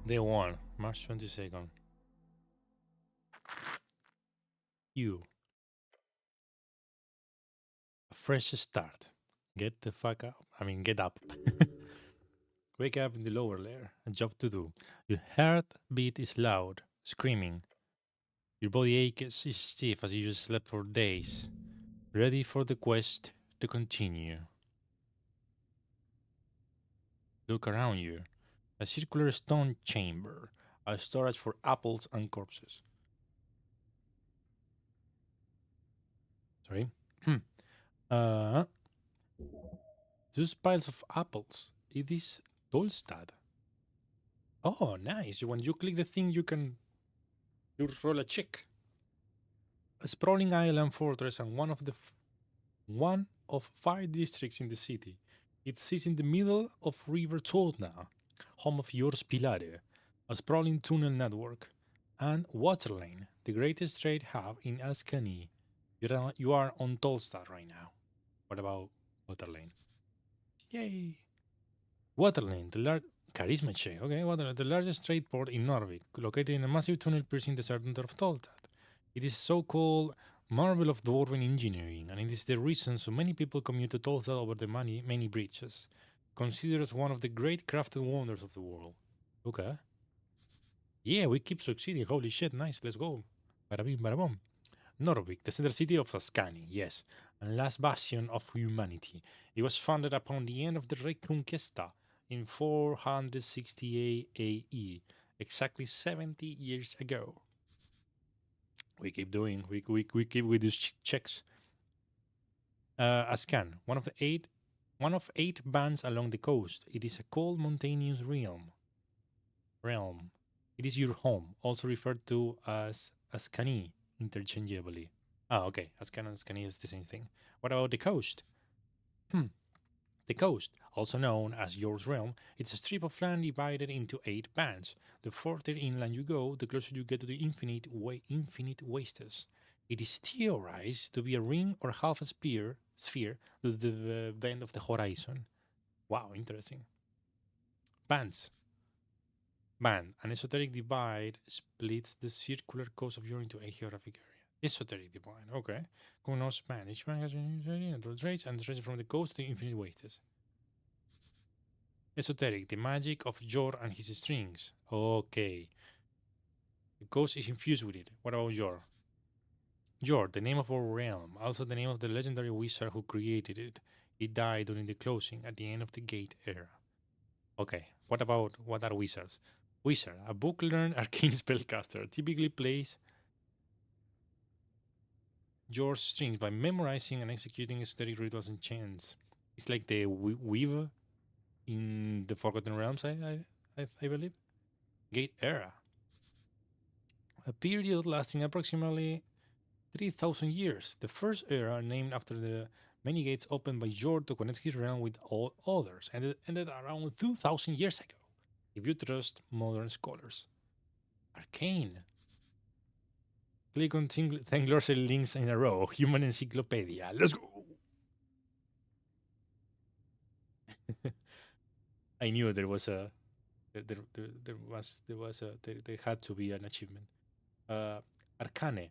A: Day 1, March 22nd. You, a fresh start. Get the fuck up. I mean, get up. Wake up in the lower layer. A job to do. Your heartbeat is loud, screaming. Your body aches is stiff as you just slept for days. Ready for the quest to continue. Look around you. A circular stone chamber. A storage for apples and corpses. Sorry. uh, those piles of apples. It is Dolstad. Oh, nice. When you click the thing, you roll a check. A sprawling island fortress and one of five districts in the city. It sits in the middle of River Tolna, home of yours Pilare, a sprawling tunnel network, and Waterlane, the greatest trade hub in Ascani. You are on Tolstad right now. What about Waterlane? Yay! Waterlane, charisma check. Okay, Waterlane, the largest trade port in Norway, located in a massive tunnel piercing the center of Tolstad. It is so-called marvel of dwarven engineering, and it is the reason so many people commute to Tulsa over the many bridges. Considered as one of the great crafted wonders of the world. Okay. Yeah, we keep succeeding. Holy shit, nice, let's go. Bada bing, bada boom. Norvik, the center city of Tuscany, yes, and last bastion of humanity. It was founded upon the end of the Reconquista in 468 AE, exactly 70 years ago. We keep doing. We keep with these checks. Ascan, one of eight bands along the coast. It is a cold, mountainous realm. It is your home, also referred to as Ascani interchangeably. Ah, okay. Ascan and Ascani is the same thing. What about the coast? Hmm. The coast, also known as Yours Realm, it's a strip of land divided into eight bands. The further inland you go, the closer you get to the infinite wastes. It is theorized to be a ring or half a sphere to the bend of the horizon. Wow, interesting. Bands. Band. An esoteric divide splits the circular coast of Europe into a geographic area. Esoteric divide, okay. Who knows band? Each band has a traits and traces from the coast to the infinite wastes. Esoteric, the magic of Jor and his strings. Okay. The ghost is infused with it. What about Jor? Jor, the name of our realm, also the name of the legendary wizard who created it. He died during the closing at the end of the Gate era. Okay, what are wizards? Wizard, a book learned arcane spellcaster, typically plays Jor's strings by memorizing and executing esoteric rituals and chants. It's like the weave in the Forgotten Realms, I believe. Gate era, a period lasting approximately 3,000 years. The first era, named after the many gates opened by Jord to connect his realm with all others, ended around 2,000 years ago, if you trust modern scholars. Arcane. Click on 10 glossary links in a row. Human Encyclopedia. Let's go! I knew there was a there had to be an achievement. Arcane.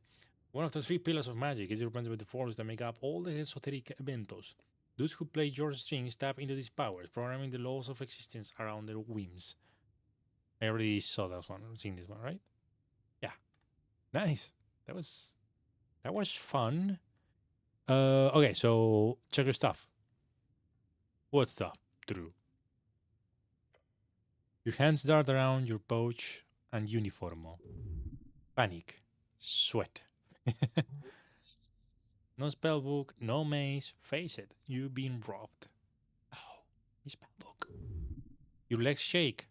A: One of the three pillars of magic is represented by the forms that make up all the esoteric eventos. Those who play your strings tap into these powers, programming the laws of existence around their whims. I already saw that one, seen this one, right? Yeah, nice. That was fun. Okay, so check your stuff. What stuff? True. Your hands dart around your pouch and uniformo. Panic. Sweat. No spellbook, no maze. Face it, you've been robbed. Oh, his spellbook. Your legs shake.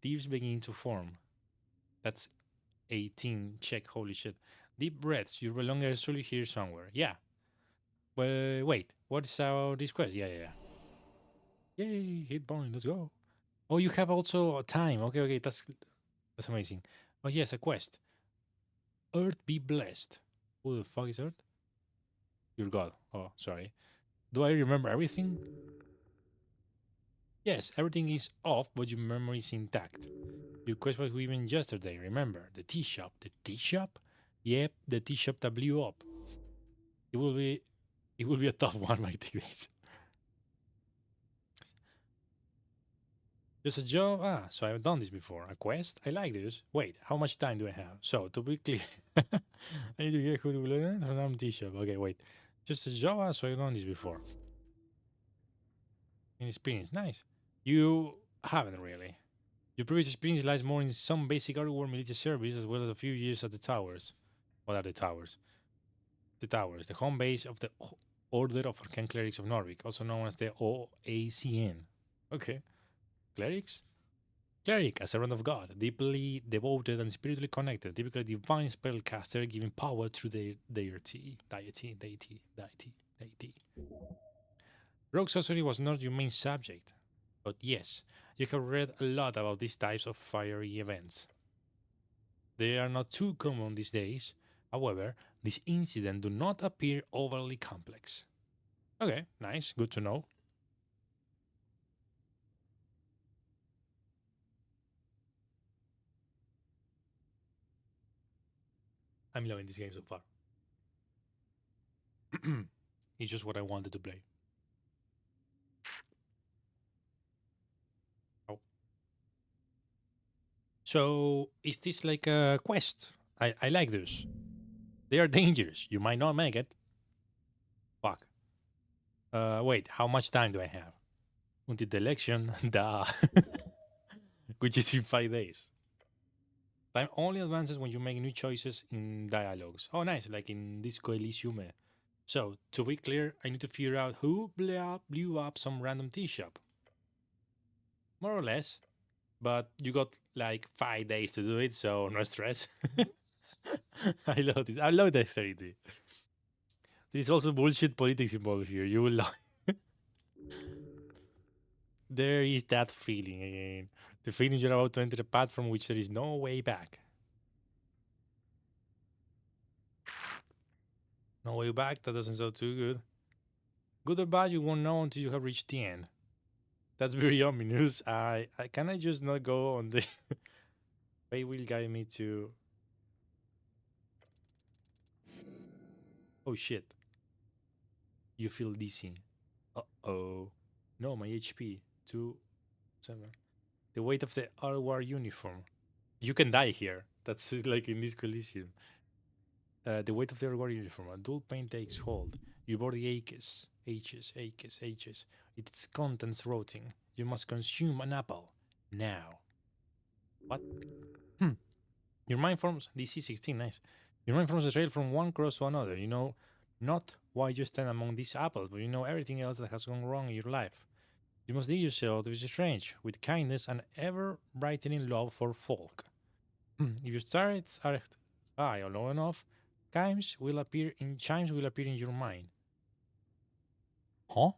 A: Tears begin to form. That's 18. Check. Holy shit. Deep breaths. Your belongings are truly here somewhere. Yeah. Wait. What is this quest? Yeah. Yay. Hit point. Let's go. Oh, you have also time. Okay. That's amazing. Oh, yes. A quest. Earth be blessed. Who the fuck is Earth? Your god. Oh, sorry. Do I remember everything? Yes, everything is off, but your memory is intact. Your quest was given yesterday, remember? The tea shop. The tea shop? Yep, the tea shop that blew up. It will be a tough one, my days. Just a job. So I've done this before. A quest? I like this. Wait, how much time do I have? So to be clear, I need to get who to learn from tea shop. Okay, wait. Just a job. So I've done this before. Inexperience, nice. You haven't really. Your previous experience lies more in some basic outward military service as well as a few years at the towers. What are the towers? The towers, the home base of the Order of Arcane Clerics of Norvik, also known as the OACN. Okay. Clerics? Cleric, a servant of God, deeply devoted and spiritually connected, typically divine spellcaster, giving power through their deity. Rogue sorcery was not your main subject, but yes, you have read a lot about these types of fiery events. They are not too common these days. However, this incident do not appear overly complex. Okay, nice, good to know. I'm loving this game so far. It's just what I wanted to play. Oh. So, is this like a quest? I like this. They are dangerous. You might not make it. Fuck. Wait, how much time do I have? Until the election? Duh. Which is in 5 days. Time only advances when you make new choices in dialogues. Oh, nice, like in Disco Elysium. So, to be clear, I need to figure out who blew up some random tea shop. More or less. But you got like 5 days to do it, so no stress. I love this. I love dexterity. There's also bullshit politics involved here. You will love. There is that feeling again. The feeling you're about to enter a path from which there is no way back. No way back? That doesn't sound too good. Good or bad, you won't know until you have reached the end. That's very ominous. I can I just not go on the way will guide me to. Oh shit. You feel dizzy. Uh-oh. No, my HP. 2-7. The weight of the Arwar uniform. You can die here. That's like in this collision. The weight of the Arwar uniform. A dull pain takes hold. Your body aches. Its contents rotting. You must consume an apple. Now. What? Hmm. Your mind forms DC 16, nice. Your mind forms a trail from one cross to another. You know not why you stand among these apples, but you know everything else that has gone wrong in your life. You must lead yourself to this strange, with kindness and ever brightening love for folk. If your stars are high or low enough, chimes will appear in your mind. Huh?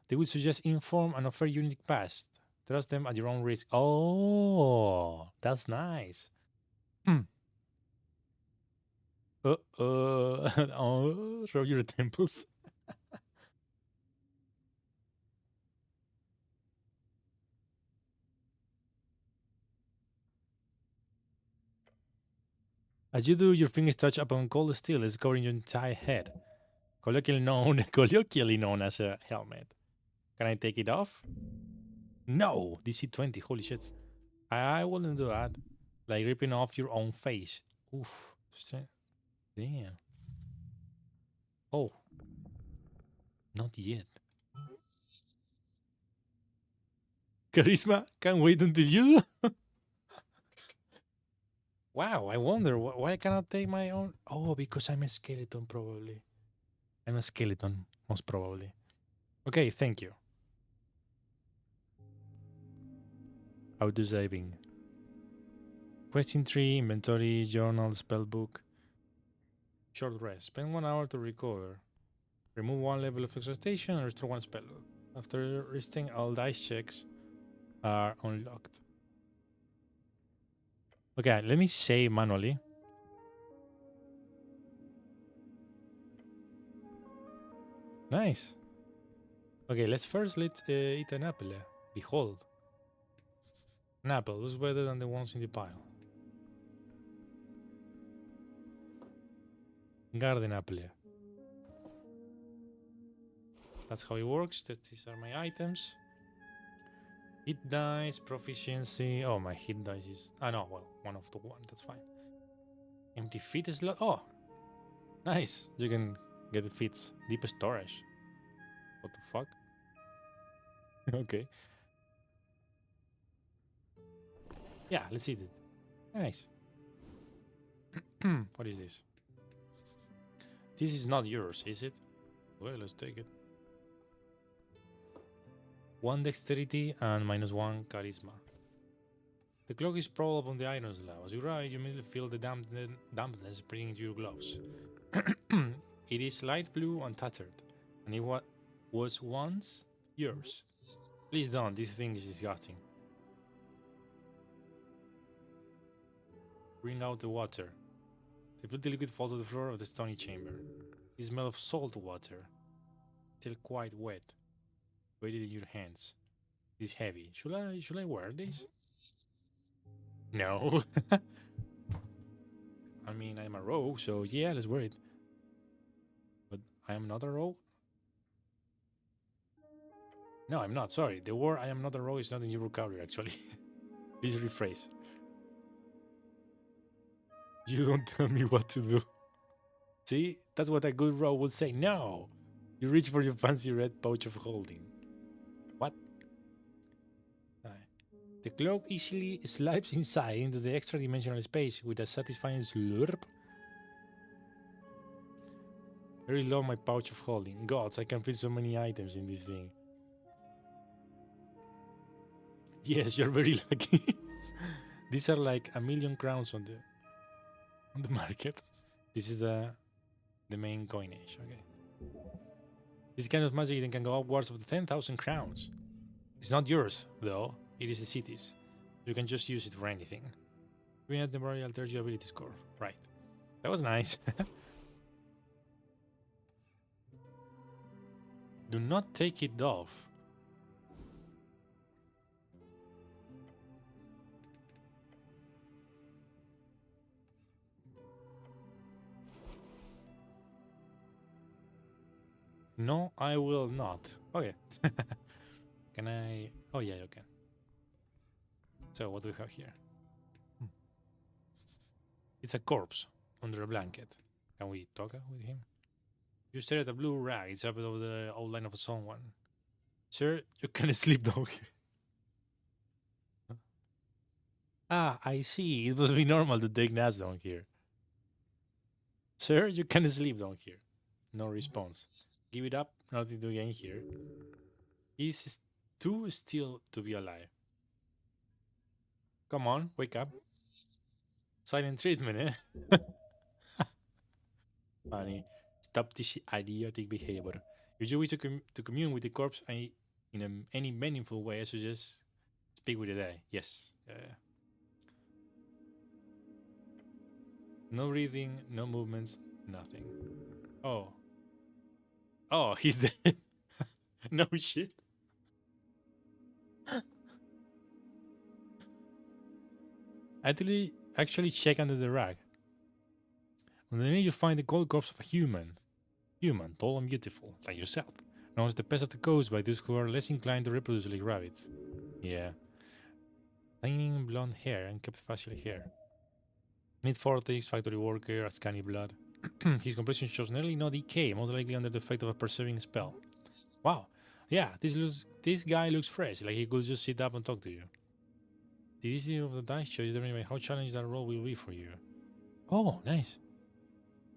A: They will suggest inform and offer unique past. Trust them at your own risk. Oh, that's nice. Oh, show your temples. As you do, your fingers touch upon cold steel is covering your entire head, colloquially known as a helmet. Can I take it off? No, DC 20. Holy shit! I wouldn't do that. Like ripping off your own face. Oof. Damn. Oh, not yet. Charisma can wait until you. Wow, I wonder why I cannot take my own. Oh, because I'm a skeleton, probably. I'm a skeleton, most probably. Okay, thank you. Auto saving. Question 3, inventory, journal, spellbook. Short rest. Spend 1 hour to recover. Remove 1 level of exhaustion and restore 1 spell. After resting, all dice checks are unlocked. Okay, let me save manually. Nice. Okay, let's first eat an apple. Behold. An apple looks better than the ones in the pile. Garden apple. That's how it works. These are my items. Hit dice, proficiency. Oh, my hit dice is... Ah, no, well, one of the one. That's fine. Empty feet slot. Oh, nice. You can get the feats. Deep storage. What the fuck? Okay. Yeah, let's eat it. Nice. What is this? This is not yours, is it? Well, let's take it. 1 dexterity and -1 charisma. The cloak is sprawled upon the iron slab. As you ride, you immediately feel the dampness spreading into your gloves. It is light blue and tattered, and it was once yours. Please don't, this thing is disgusting. Bring out the water. The filthy liquid falls to the floor of the stony chamber. It smells of salt water, still quite wet. Weighted in your hands. It is heavy. Should I wear this? No. I mean, I'm a rogue, so yeah, let's wear it. But I am not a rogue? No, I'm not. Sorry. The word I am not a rogue is not in your vocabulary, actually. Please rephrase. You don't tell me what to do. See? That's what a good rogue would say. No! You reach for your fancy red pouch of holding. What? The cloak easily slides inside into the extra-dimensional space with a satisfying slurp. Very low my pouch of holding. Gods, I can fit so many items in this thing. Yes, you're very lucky. These are like 1,000,000 crowns on the market. This is the main coinage. Okay. This kind of magic then can go upwards of the 10,000 crowns. It's not yours, though. It is the city's. You can just use it for anything. Giving it temporarily alters your ability score. Right. That was nice. Do not take it off. No, I will not. Okay. Can I... Oh, yeah, you can. So, what do we have here? It's a corpse under a blanket. Can we talk with him? You stare at a blue rag. It's up above the outline of someone. Sir, you can sleep down here. Ah, I see. It must be normal to take naps down here. Sir, you can sleep down here. No response. Give it up. Nothing to gain here. He's too still to be alive. Come on, wake up. Silent treatment, eh? Funny. Stop this idiotic behavior. If you wish to commune with the corpse in any meaningful way, I suggest speak with the dead. Yes. No breathing, no movements, nothing. Oh. Oh, he's dead. No shit. Actually check under the rag. Underneath you find the cold corpse of a human. Human, tall and beautiful, like yourself. Known as the pest of the coast by those who are less inclined to reproduce like rabbits. Yeah. Thinning blonde hair and kept facial hair. Mid-40s, factory worker, a scanny blood. His complexion shows nearly no decay, most likely under the effect of a preserving spell. Wow. Yeah, this guy looks fresh, like he could just sit up and talk to you. The DC of the dice choice determines how challenging that roll will be for you. Oh, nice.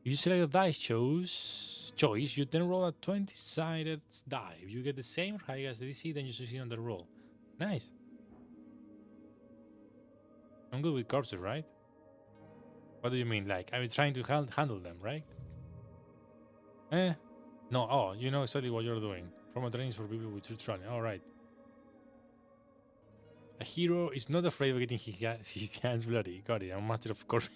A: If you select the dice choice, you then roll a 20-sided die. If you get the same high as the DC, then you succeed on the roll. Nice. I'm good with corpses, right? What do you mean? Like, I'm trying to handle them, right? No, oh, you know exactly what you're doing. Formal training is for people with true training. Alright. A hero is not afraid of getting his hands bloody. Got it, I'm a master of corpse.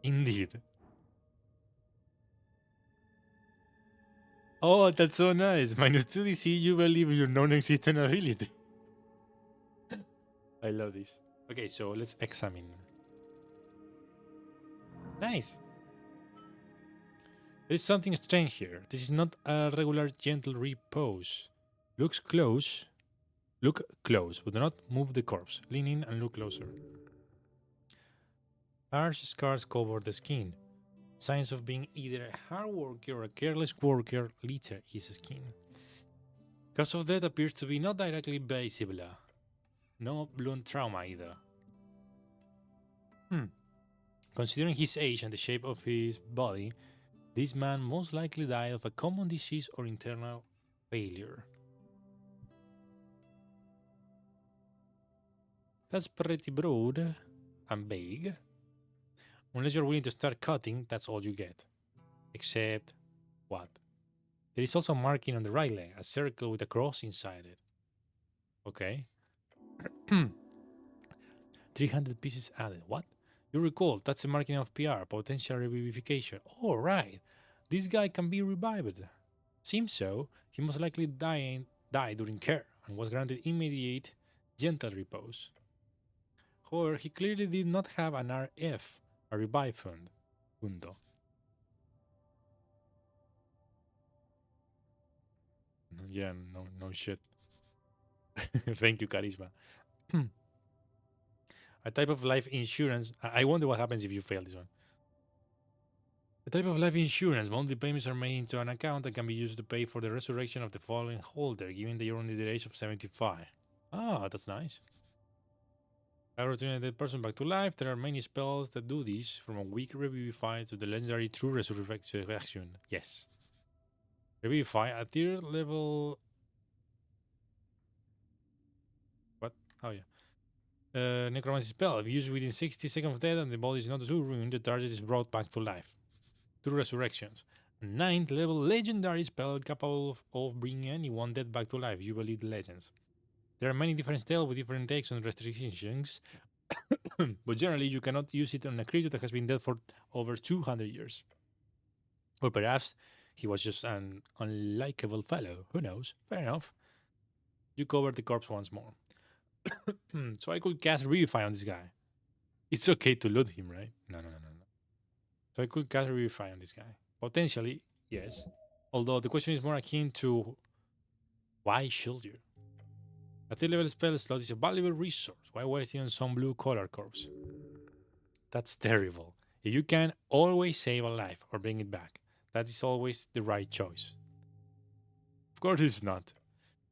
A: Indeed. Oh, that's so nice. Minus 2 DC, you believe your non-existent ability. I love this. Okay, so let's examine. Nice. There is something strange here. This is not a regular gentle repose. Looks close. Look close, but do not move the corpse. Lean in and look closer. Harsh scars cover the skin. Signs of being either a hard worker or a careless worker litter his skin. Cause of death appears to be not directly visible. No blunt trauma either. Considering his age and the shape of his body, this man most likely died of a common disease or internal failure. That's pretty broad and vague. Unless you're willing to start cutting, that's all you get. Except what? There is also a marking on the right leg, a circle with a cross inside it. Okay. 300 pieces added. What? You recall, that's a marking of PR, potential revivification. Oh, right. This guy can be revived. Seems so. He most likely died during care and was granted immediate gentle repose. However, he clearly did not have an RF, a revive fund. Fundo. Yeah, no shit. Thank you, Charisma. A type of life insurance. I wonder what happens if you fail this one. A type of life insurance. Monthly payments are made into an account that can be used to pay for the resurrection of the fallen holder, given they are only the age of 75. Ah, that's nice. I return a dead person back to life. There are many spells that do this, from a weak Revivify to the legendary True Resurrection. Yes. Revivify at tier level. What? Oh, yeah. Necromancy spell. If used within 60 seconds of death and the body is not too ruined, the target is brought back to life. 2 resurrections. 9th level legendary spell capable of bringing anyone dead back to life. You believe the legends. There are many different spells with different takes on restrictions, but generally you cannot use it on a creature that has been dead for over 200 years. Or perhaps he was just an unlikable fellow. Who knows? Fair enough. You cover the corpse once more. So I could cast Revivify on this guy. It's okay to loot him, right? No. So I could cast Revivify on this guy. Potentially, yes. Although the question is more akin to why should you? A 3 level spell slot is a valuable resource. Why wasting on some blue collar corpse? That's terrible. If you can always save a life or bring it back, that is always the right choice. Of course it's not.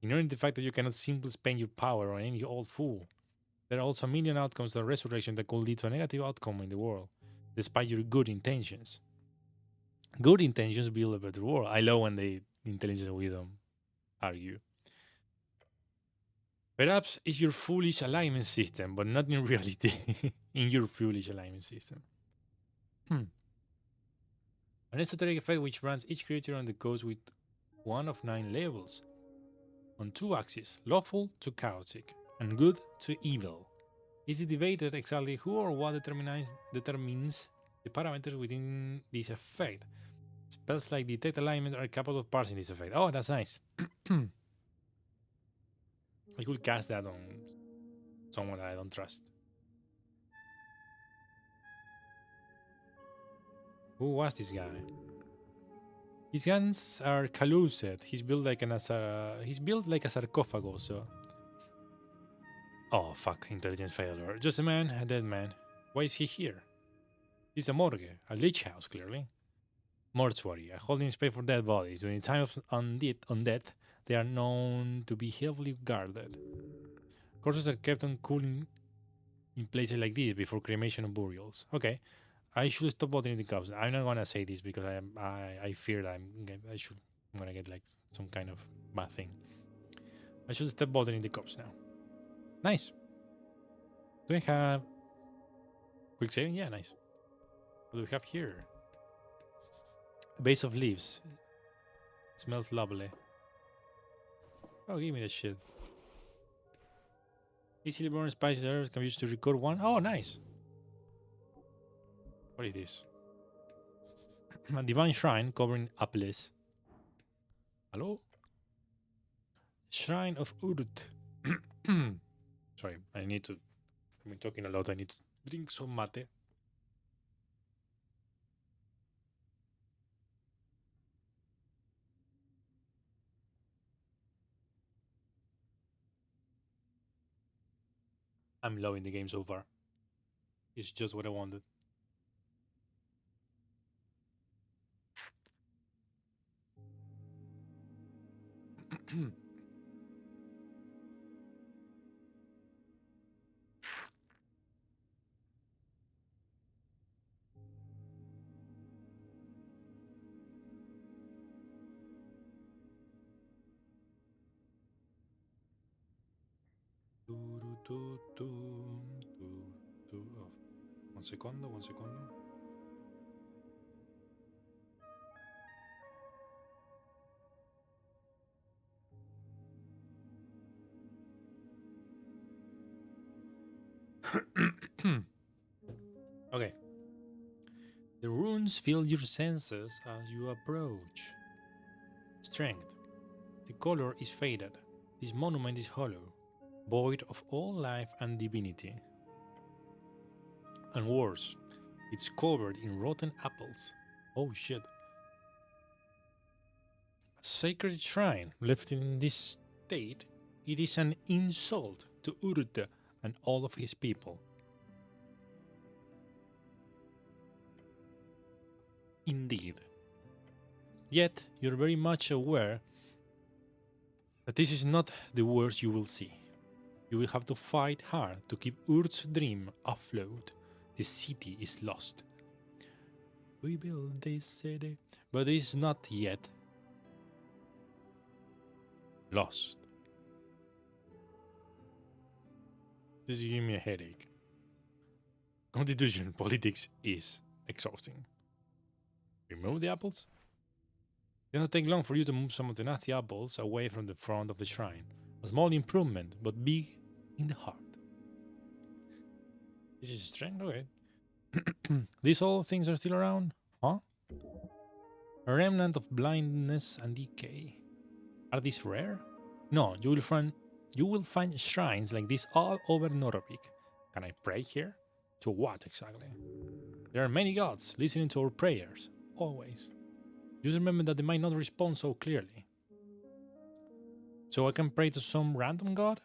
A: Ignoring the fact that you cannot simply spend your power on any old fool. There are also a million outcomes of resurrection that could lead to a negative outcome in the world, despite your good intentions. Good intentions build a better world. I love when the intelligence with them argue. Perhaps it's your foolish alignment system, but not in reality. In your foolish alignment system. An esoteric effect which runs each creature on the coast with one of 9 levels. On 2 axes, lawful to chaotic, and good to evil. It is debated exactly who or what determines the parameters within this effect. Spells like detect alignment are capable of parsing this effect. Oh, that's nice. I could cast that on someone I don't trust. Who was this guy? His hands are calloused. He's built like a sarcophagus. So. Oh fuck! Intelligence failure. Just a man, a dead man. Why is he here? It's a morgue, a leech house, clearly. Mortuary, a holding space for dead bodies. During times on death, they are known to be heavily guarded. Corpses are kept on cooling in places like this before cremation and burials. Okay, I should stop bothering the cops. I'm not gonna say this because I fear that I'm gonna get like some kind of bad thing. I should stop bothering the cops now. Nice. Do we have quick saving? Yeah, nice. What do we have here? The base of leaves. It smells lovely. Oh, give me that shit. Easily born spices herbs can be used to record one. Oh, nice. What is this? A divine shrine covering Apples. Hello? Shrine of Urut. Sorry, I need to I've been talking a lot. I need to drink some mate. I'm loving the game so far. It's just what I wanted. Oh, one secondo, one secondo. Okay. The runes fill your senses as you approach. Strength. The color is faded. This monument is hollow, void of all life and divinity. And worse, it's covered in rotten apples. Oh shit. A sacred shrine left in this state, it is an insult to Urte and all of his people. Indeed. Yet, you're very much aware that this is not the worst you will see. You will have to fight hard to keep Urt's dream afloat. The city is lost. We build this city, but it's not yet lost. This is giving me a headache. Constitution politics is exhausting. Remove the apples? It doesn't take long for you to move some of the nasty apples away from the front of the shrine. A small improvement, but big in the heart. This is strength, okay. These old things are still around? Huh? A remnant of blindness and decay. Are these rare? No, you will find shrines like this all over Norovik. Can I pray here? To what exactly? There are many gods listening to our prayers, always. Just remember that they might not respond so clearly. So I can pray to some random god?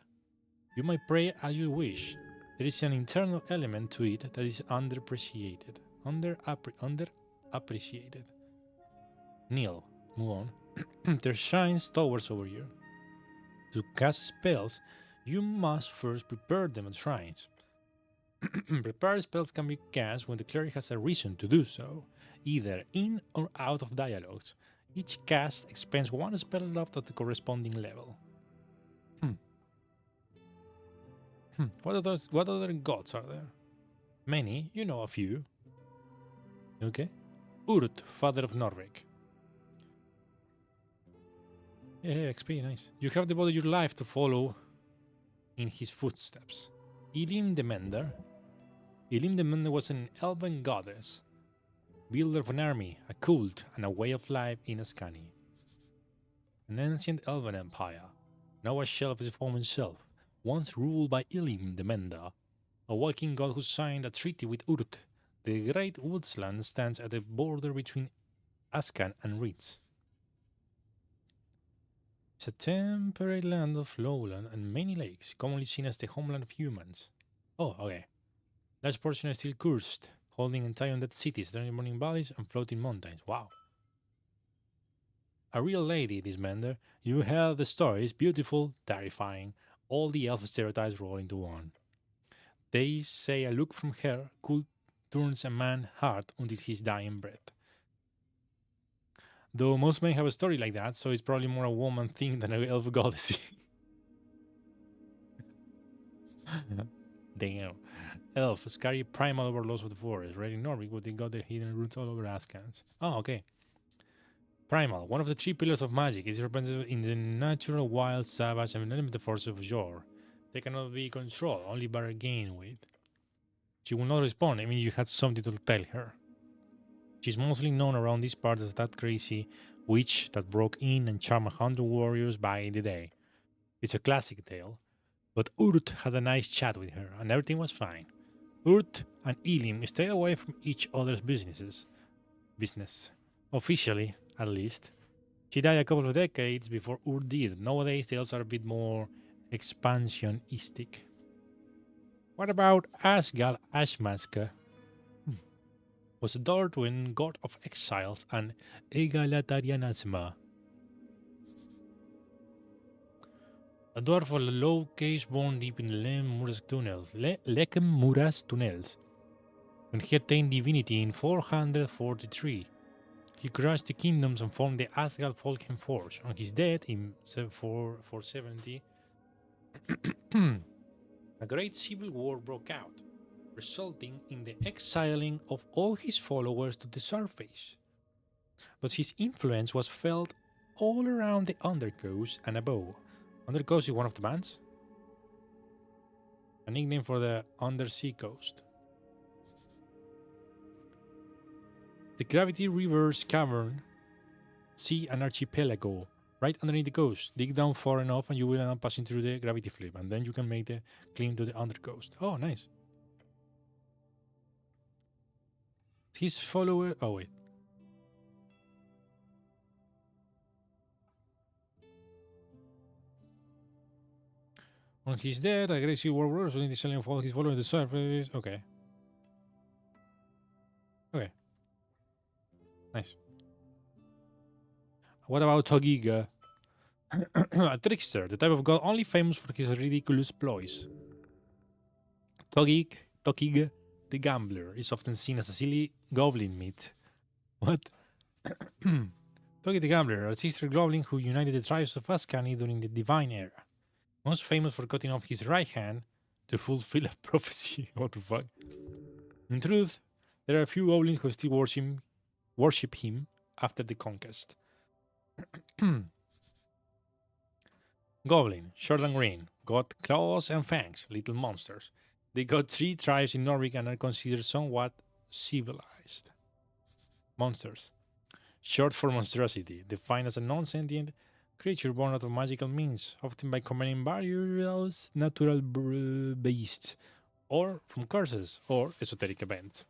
A: You might pray as you wish. There is an internal element to it that is underappreciated. Underappreciated. Kneel. Move on. There shines towers over you. To cast spells, you must first prepare them at shrines. Prepared spells can be cast when the cleric has a reason to do so, either in or out of dialogues. Each cast expends one spell left at the corresponding level. What other gods are there? Many, you know a few. Okay. Urt, father of Norvik. Yeah, XP, nice. You have devoted your life to follow in his footsteps. Elim the Mender. Elim the Mender was an elven goddess, builder of an army, a cult, and a way of life in Ascani. An ancient elven empire, now a shell of its former self, once ruled by Elim the Mender, a walking god who signed a treaty with Urt. The great woodsland stands at the border between Ascan and Ritz. It's a temperate land of lowland and many lakes, commonly seen as the homeland of humans. Oh, okay. Large portion are still cursed, holding entire undead cities, running valleys, and floating mountains. Wow. A real lady, this Mender. You heard the stories, beautiful, terrifying, all the elf stereotypes roll into one. They say a look from her could turn a man's heart until his dying breath. Though most men have a story like that, so it's probably more a woman thing than an elf goddess. Damn. Elf, scary primal overlords of the forest, raiding Norvik, but they got their hidden roots all over Askans. Oh, okay. Primal, one of the three pillars of magic, is represented in the natural, wild, savage, and unlimited force of Jor. They cannot be controlled, only bargained with. She will not respond, I mean you had something to tell her. She's mostly known around these parts as that crazy witch that broke in and charmed 100 warriors by the day. It's a classic tale. But Urt had a nice chat with her, and everything was fine. Urt and Elim stayed away from each other's business. Officially, at least. She died a couple of decades before Urt did. Nowadays, tales are a bit more expansionistic. What about Asgal Ashmaska? Was a Darwin god of exiles and egalitarianism. A dwarf of a low case born deep in the Lekemura's tunnels. When he attained divinity in 443, he crushed the kingdoms and formed the Asgal Folken Forge. On his death in 470, a great civil war broke out, resulting in the exiling of all his followers to the surface. But his influence was felt all around the Undercoast and above. Undercoast is one of the bands? A nickname for the undersea coast. The Gravity River's cavern, see an archipelago right underneath the coast. Dig down far enough and you will end up passing through the gravity flip, and then you can make the claim to the undercoast. Oh, nice. His follower... Oh, wait. On his death, a great sea war rose on the selling of all his followers to the surface. Okay. Okay. Nice. What about Togiga? A trickster, the type of god only famous for his ridiculous ploys. Togig, the gambler, is often seen as a silly goblin myth. What? Togig the gambler, a sister goblin who united the tribes of Ascani during the Divine Era. Most famous for cutting off his right hand to fulfill a prophecy. What the fuck? In truth, there are a few goblins who still worship him after the conquest. Goblin, short and green, got claws and fangs, little monsters. They got 3 tribes in Norway and are considered somewhat civilized. Monsters. Short for monstrosity, defined as a non-sentient creature born out of magical means, often by combining various natural beasts, or from curses or esoteric events.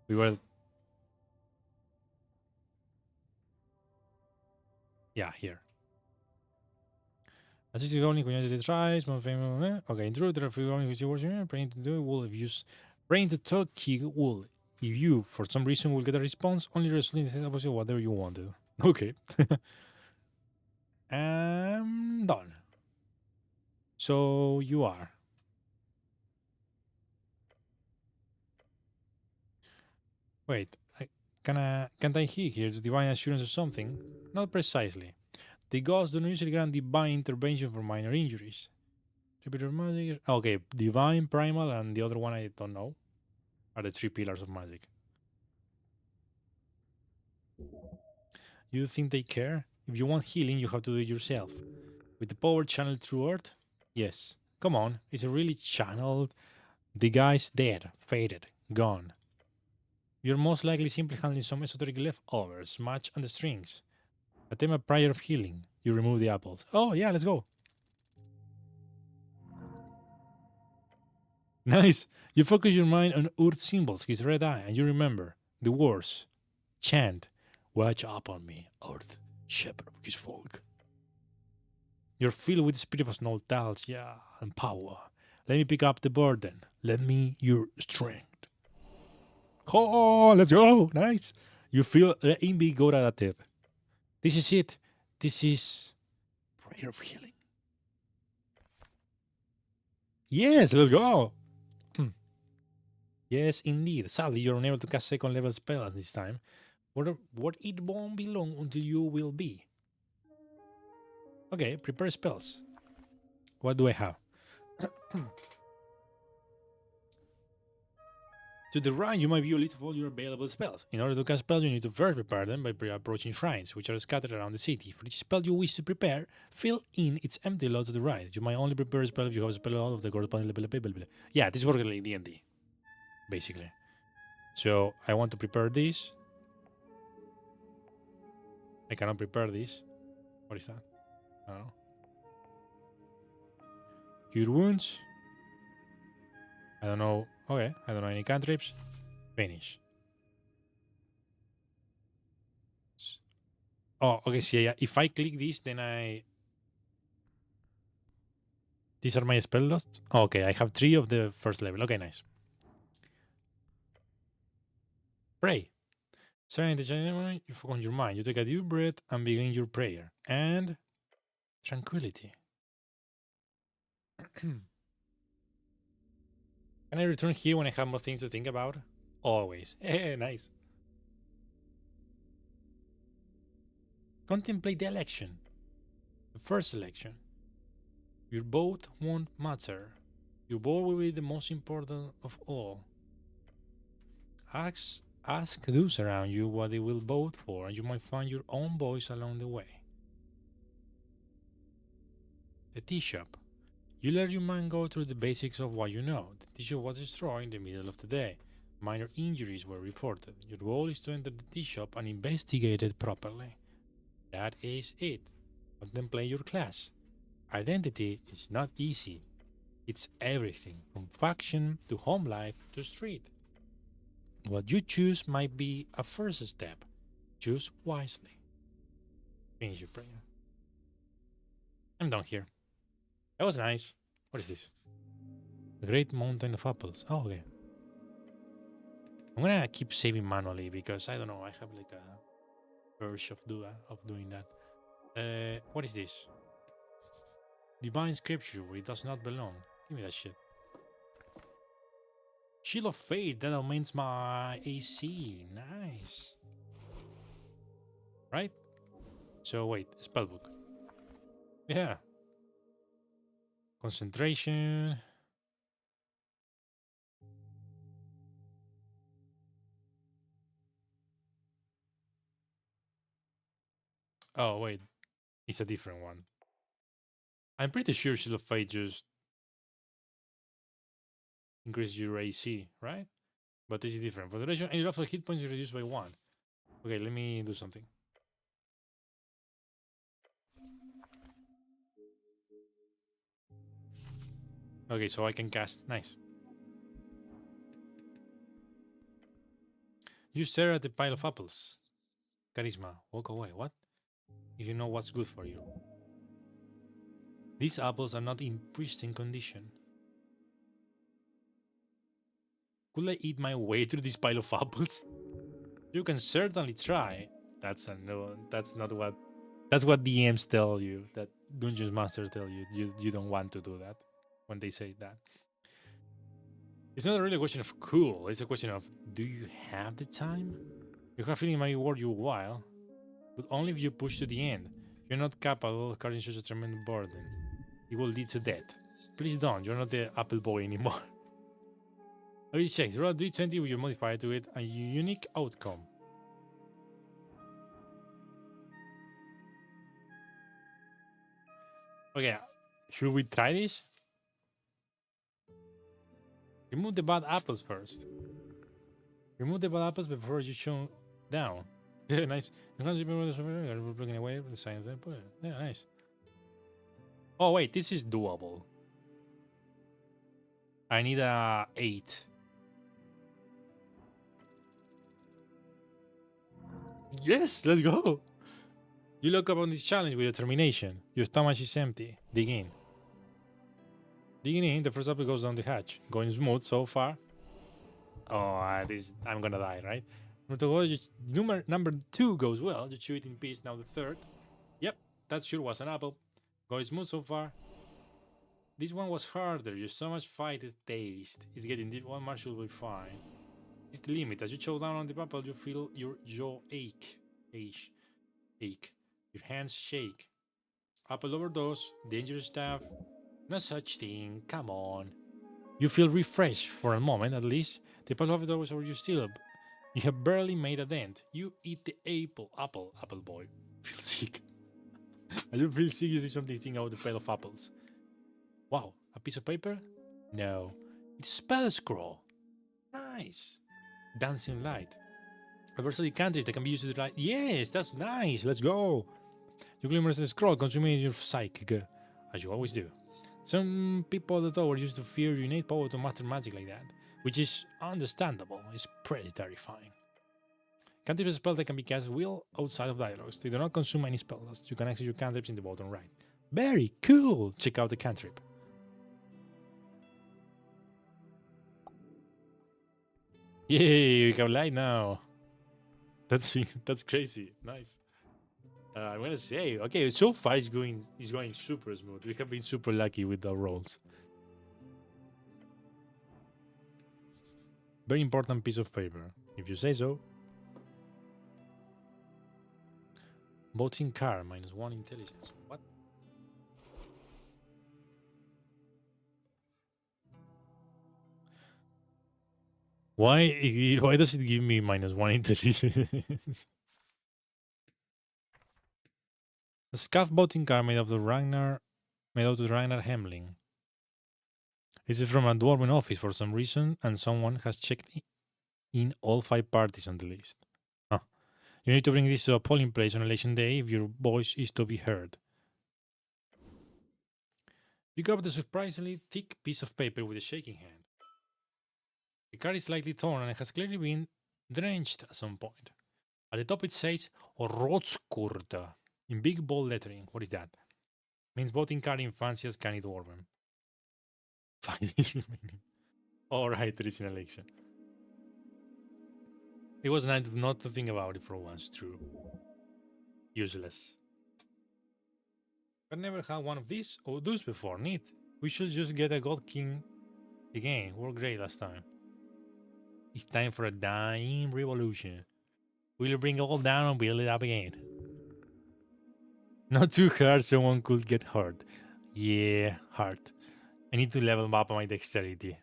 A: We were... Yeah, here. Assist the goblin who the tribes, more famous. Okay, in truth, there are a few goblins who worship praying to do wool. If you praying to talk wool, if you, for some reason, will get a response, only resulting in whatever you want to. Okay. Done. So you are. Wait, can't I hear here the divine assurance or something? Not precisely. The gods do not usually grant divine intervention for minor injuries. Okay, divine, primal, and the other one I don't know are the 3 pillars of magic. You think they care? If you want healing, you have to do it yourself. With the power channeled through Earth? Yes. Come on, is it really channeled? The guy's dead, faded, gone. You're most likely simply handling some esoteric leftovers, match on the strings. Attempt a prayer of healing. You remove the apples. Oh, yeah, let's go. Nice. You focus your mind on Urt symbols, his red eye, and you remember the words. Chant, watch up on me, Urt, shepherd of his folk. You're filled with the spirit of nostalgia and power. Let me pick up the burden. Let me your strength. Oh, let's go. Nice. You feel invigorated. This is it. This is prayer of healing. Yes, let's go. Yes, indeed. Sadly, you're unable to cast 2nd level spell at this time. What it won't be long until you will be. Okay, prepare spells. What do I have? To the right, you might view a list of all your available spells. In order to cast spells, you need to first prepare them by approaching shrines, which are scattered around the city. For each spell you wish to prepare, fill in its empty lot to the right. You might only prepare a spell if you have a spell out of the corresponding level. Yeah, this works like D&D, basically. So, I want to prepare this. I cannot prepare this. What is that? I don't know. Cure wounds. I don't know. Okay, I don't know any cantrips. Finish. Oh, okay. See, yeah. If I click this, then I. These are my spell dots. Oh, okay, I have 3 of the first level. Okay, nice. Pray. Starting the January, you focus on your mind. You take a deep breath and begin your prayer. And tranquility. Can I return here when I have more things to think about? Always. Nice. Contemplate the election. The first election. Your vote won't matter. Your vote will be the most important of all. Ask those around you what they will vote for, and you might find your own voice along the way. The tea shop. You let your mind go through the basics of what you know. The tea shop was destroyed in the middle of the day. Minor injuries were reported. Your goal is to enter the tea shop and investigate it properly. That is it. Contemplate your class. Identity is not easy. It's everything from faction to home life to street. What you choose might be a first step. Choose wisely. Finish your prayer. I'm done here. That was nice. What is this? The Great Mountain of Apples. Oh, okay. I'm gonna keep saving manually because I don't know. I have like a urge of doing that. What is this? Divine scripture where it does not belong. Give me that shit. Shield of Fate. That augments my AC. Nice. Right? So wait, spellbook. Yeah. Concentration. Oh wait, it's a different one. I'm pretty sure Shield of Fate just increases your AC, right? But this is different. For the duration, any level hit points is reduced by 1. Okay, let me do something. Okay, so I can cast. Nice. You stare at the pile of apples. Charisma. Walk away. What? If you know what's good for you. These apples are not in pristine condition. Could I eat my way through this pile of apples? You can certainly try. That's not what. That's what DMs tell you. That Dungeons Masters tell you. You don't want to do that when they say that. It's not really a question of cool. It's a question of, do you have the time? You have a feeling it might be worth your while, but only if you push to the end. You're not capable of carrying such a tremendous burden. It will lead to death. Please don't. You're not the apple boy anymore. Okay, check. Roll a d20 with your modifier to it, a unique outcome. Okay, should we try this? Remove the bad apples first. Remove the bad apples before you show down. Yeah, nice. Looking away from the sign of the yeah, nice. Oh wait, this is doable. I need a 8. Yes, let's go. You look up on this challenge with determination. Your stomach is empty. Dig in. Digging in, the first apple goes down the hatch. Going smooth so far. Oh, I'm gonna die, right? Number 2 goes well. You chew it in peace. Now the third. Yep, that sure was an apple. Going smooth so far. This one was harder. Your stomach fight the taste. It's getting deep. One more should be fine. It's the limit. As you chow down on the apple, you feel your jaw ache. Your hands shake. Apple overdose. Dangerous stuff. No such thing. Come on. You feel refreshed for a moment, at least. The apple overdose over you still. You have barely made a dent. You eat the apple boy. Feel sick. I do feel sick. You see something sticking out the pile of apples. Wow, a piece of paper? No. It's a spell scroll. Nice. Dancing light. A versatile cantrip that can be used to light. Yes, that's nice. Let's go. You glimmers the scroll, consuming your psyche, as you always do. Some people at the tower used to fear your innate power to master magic like that, which is understandable. It's pretty terrifying. Cantrips spells that can be cast will outside of dialogues. They do not consume any spell loss. You can access your cantrips in the bottom right. Very cool! Check out the cantrip. Yay, we have light now. That's crazy. Nice. I'm gonna say, okay, so far it's going super smooth. We have been super lucky with the rolls. Very important piece of paper, if you say so. Voting car -1 intelligence. What? Why does it give me -1 intelligence? A scuff voting car made out of Ragnar Hemling. This is from a dwarven office for some reason, and someone has checked in all 5 parties on the list. Huh. You need to bring this to a polling place on election day if your voice is to be heard. You grab the surprisingly thick piece of paper with a shaking hand. The card is slightly torn and it has clearly been drenched at some point. At the top it says Rotskurta in big bold lettering. What is that? Means voting card in fancy as Canny Dwarven. 5 years remaining. Alright, there is an election. It was nice not to think about it for once, true. Useless. I've never had one of these or those before. Neat. We should just get a God King again. Worked great last time. It's time for a dying revolution. We'll bring it all down and build it up again. Not too hard, someone could get hurt. Yeah, hard. I need to level up my dexterity.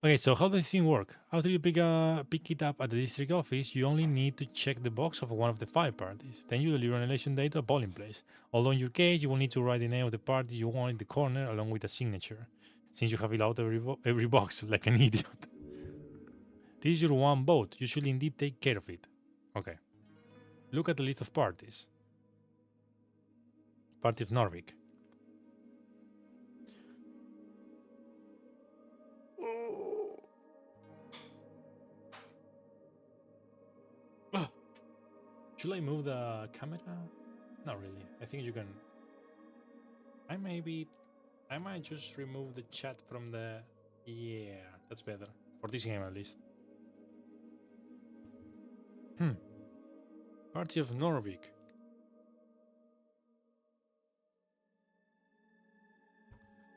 A: Okay, so how does this thing work? After you pick it up at the district office, you only need to check the box of one of the 5 parties. Then you deliver an election day to a polling place. Although in your case, you will need to write the name of the party you want in the corner along with a signature, since you have filled out every box like an idiot. This is your one vote. You should indeed take care of it. Okay. Look at the list of parties. Party of Norvik. Should I move the camera? Not really. I think you can. I might just remove the chat from the. Yeah, that's better. For this game at least. Party of Norvik.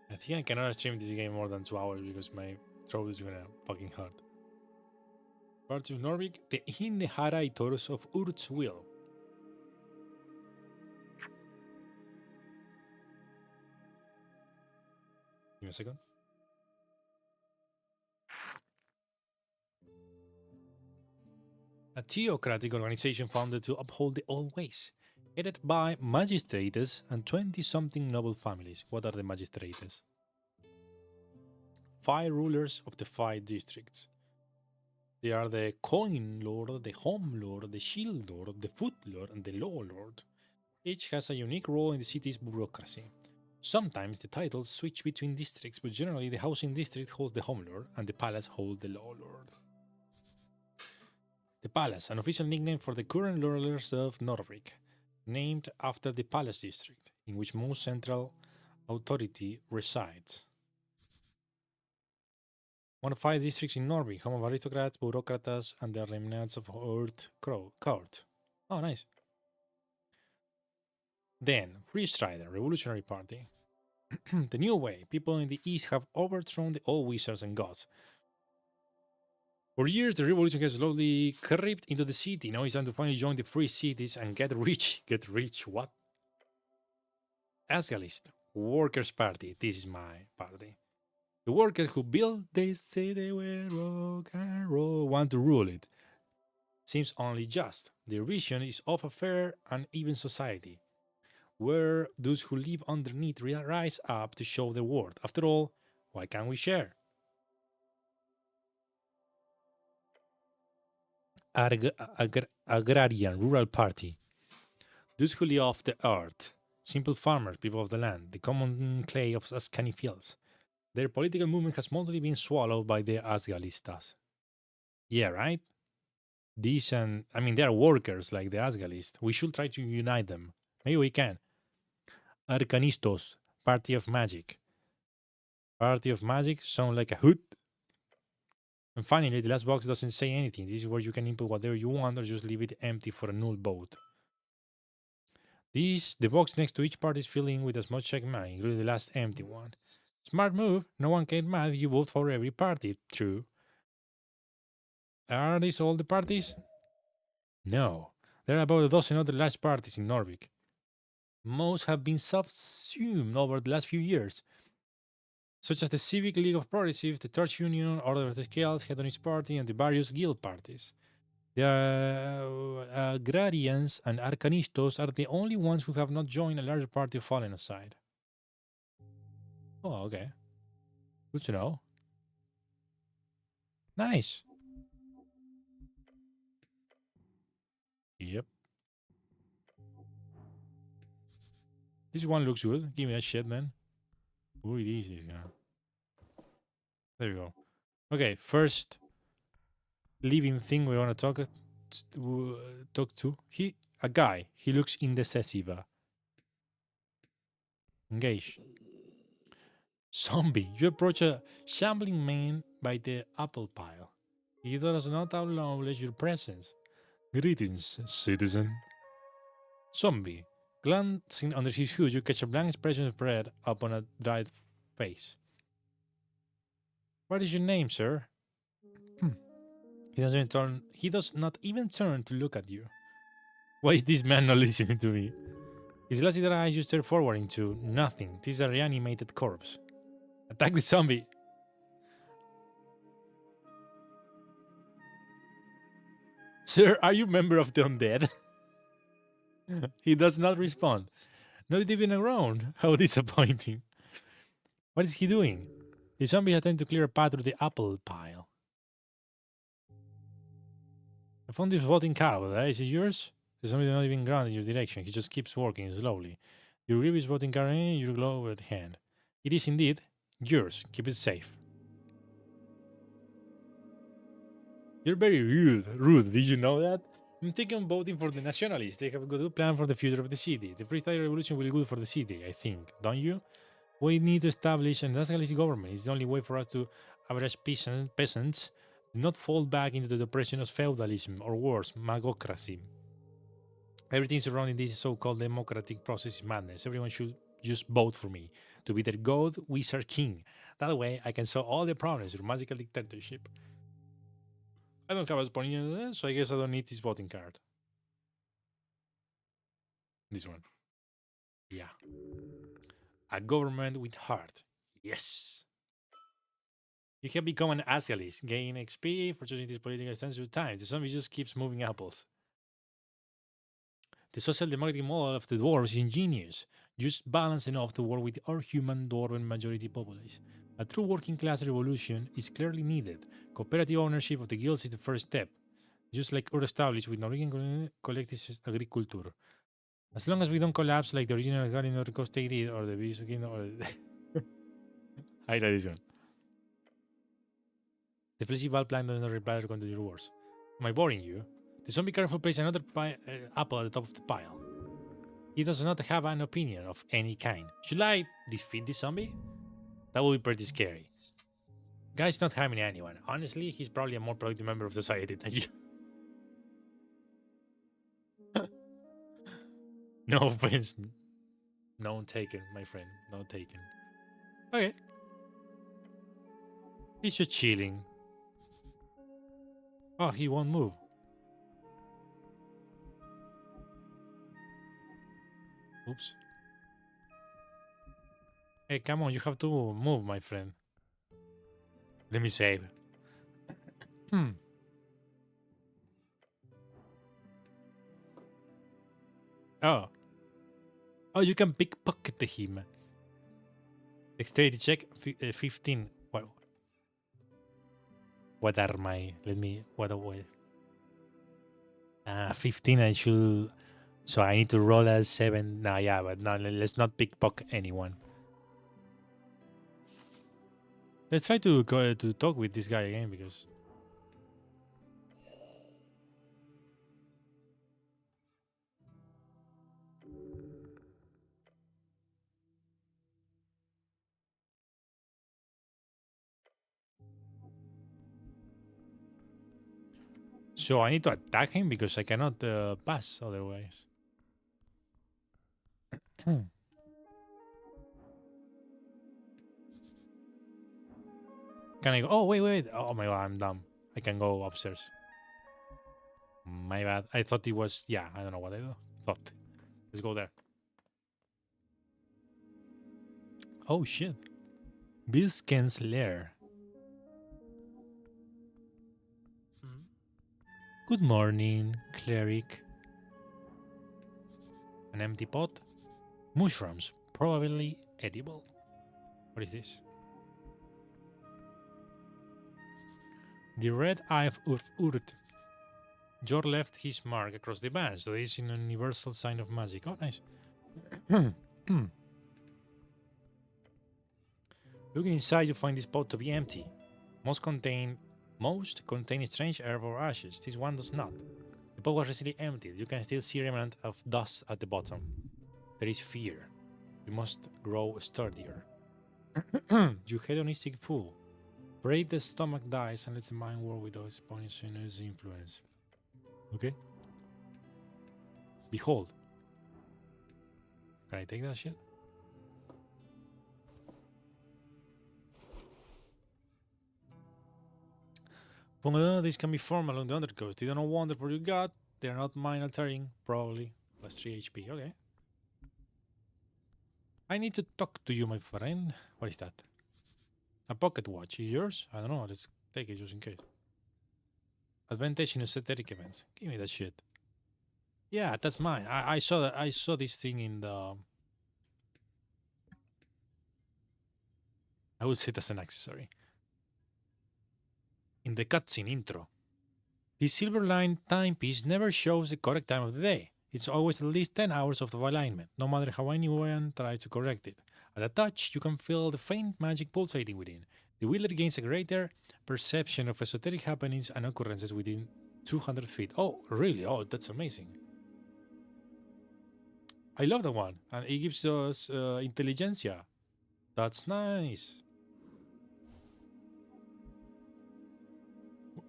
A: I think I cannot stream this game more than 2 hours because my throat is gonna fucking hurt. Party of Norvik, the Inharitors of Urt's Will. Give me a second. A theocratic organization founded to uphold the old ways, headed by magistrates and 20-something noble families. What are the magistrates? 5 rulers of the 5 districts. They are the Coin Lord, the Home Lord, the Shield Lord, the Foot Lord, and the Law Lord. Each has a unique role in the city's bureaucracy. Sometimes the titles switch between districts, but generally the housing district holds the Home Lord and the palace holds the Law Lord. The palace, an official nickname for the current rulers of Norvik, named after the palace district, in which most central authority resides. One of 5 districts in Norvik, home of aristocrats, bureaucrats, and the remnants of Earth Court. Oh, nice. Then, Free Strider, Revolutionary Party. The new way. People in the East have overthrown the old wizards and gods. For years, the revolution has slowly crept into the city. Now it's time to finally join the free cities and get rich. Get rich, what? Asgalist, Workers' Party. This is my party. The workers who build this city where rock and roll want to rule it. Seems only just. Their vision is of a fair and even society, where those who live underneath rise up to show their worth. After all, why can't we share? Agrarian Rural Party. Those who live off the earth. Simple farmers, people of the land, the common clay of Ascani fields. Their political movement has mostly been swallowed by the Asgalistas. Yeah, right? These and I mean they are workers like the Asgalist. We should try to unite them. Maybe we can. Arcanistos, Party of Magic. Party of Magic sound like a hoot. And finally, the last box doesn't say anything. This is where you can input whatever you want or just leave it empty for a null vote. The box next to each part is filled in with as much check money, including the last empty one. Smart move. No one can mad if you vote for every party. True. Are these all the parties? No. There are about a dozen other large parties in Norvik. Most have been subsumed over the last few years, such as the Civic League of Progressive, the Church Union, Order of the Scales, Hedonist Party, and the various guild parties. The Agrarians and Arcanistos are the only ones who have not joined a larger party or fallen aside. Oh, okay. Good to know. Nice. Yep. This one looks good. Give me that shit, man. Who it is this guy? There we go. Okay, first living thing we want to talk to. A guy. He looks indecisive. Engage. Zombie. You approach a shambling man by the apple pile. He does not acknowledge your presence. Greetings, citizen. Zombie. Glancing under his hood, you catch a blank expression spread upon a dried face. What is your name, sir? He does not even turn to look at you. Why is this man not listening to me? His glassy eyes you stare forward into nothing. This is a reanimated corpse. Attack the zombie. Sir, are you a member of the undead? He does not respond. Not even around. How disappointing. What is he doing? The zombie attempts to clear a path through the apple pile. I found this voting card over there. Is it yours? The zombie does not even ground in your direction. He just keeps walking slowly. You grip his voting card in your gloved hand. It is indeed yours. Keep it safe. You're very rude. Did you know that? I'm thinking of voting for the nationalists. They have a good plan for the future of the city. The freestyle revolution will be good for the city, I think. Don't you? We need to establish a nationalist government. It's the only way for us to average peasants do not fall back into the depression of feudalism or worse, magocracy. Everything surrounding this so-called democratic process is madness. Everyone should just vote for me to be their god, wizard, king. That way, I can solve all the problems through magical dictatorship. I don't have a spot in this, so I guess I don't need this voting card. This one. Yeah. A government with heart. Yes. You can become an Asgalist, gain XP for choosing this political stance through time. The zombie just keeps moving apples. The social democratic model of the dwarves is ingenious, just balanced enough to work with our human dwarven majority populace. A true working class revolution is clearly needed. Cooperative ownership of the guilds is the first step, just like our established with Norwegian collective agriculture. As long as we don't collapse like the original Guardian of the Coast State did, or the Beast Kingdom, or the I like this one. The flexible plant does not reply according to your words. Am I boring you? The zombie careful places another apple at the top of the pile. He does not have an opinion of any kind. Should I defeat this zombie? That would be pretty scary. Guy's not harming anyone. Honestly, he's probably a more productive member of society than you. No offense. No taken, my friend. No taken. Okay. He's just chilling. Oh, he won't move. Oops. Hey, come on, you have to move, my friend. Let me save. Oh. Oh, you can pickpocket him. Dexterity check 15. What are my... Let me... What away? 15, I should... So I need to roll a 7. Nah, yeah, but no, let's not pickpocket anyone. Let's try to go to talk with this guy again because. So I need to attack him because I cannot pass otherwise. Can I go? Oh, wait. Oh my god, I'm dumb. I can go upstairs. My bad. I thought it was. Yeah, I don't know what I thought. Let's go there. Oh shit. Bisken's lair. Good morning, cleric. An empty pot. Mushrooms, probably edible. What is this? The red eye of Urt. Jor left his mark across the band, so this is a universal sign of magic. Oh, nice. Looking inside, you find this pot to be empty. Most contain strange herb or ashes. This one does not. The pot was recently emptied. You can still see a remnant of dust at the bottom. There is fear. You must grow sturdier. You hedonistic fool. Break the stomach dice and let the mind work with those poisonous influence. Okay. Behold. Can I take that shit? This can be formed along the undercoast. They don't wander for your gut. They are not mind altering, probably. Plus 3 HP. Okay. I need to talk to you, my friend. What is that? A pocket watch. Is yours? I don't know. Let's take it just in case. Advantage in esoteric events. Give me that shit. Yeah, that's mine. I saw that. I saw this thing in the. I would say it as an accessory. In the cutscene intro. This silver line timepiece never shows the correct time of the day. It's always at least 10 hours of alignment, no matter how anyone tries to correct it. At a touch, you can feel the faint magic pulsating within. The wielder gains a greater perception of esoteric happenings and occurrences within 200 feet. Oh, really? Oh, that's amazing. I love that one. And it gives us intelligentsia. That's nice.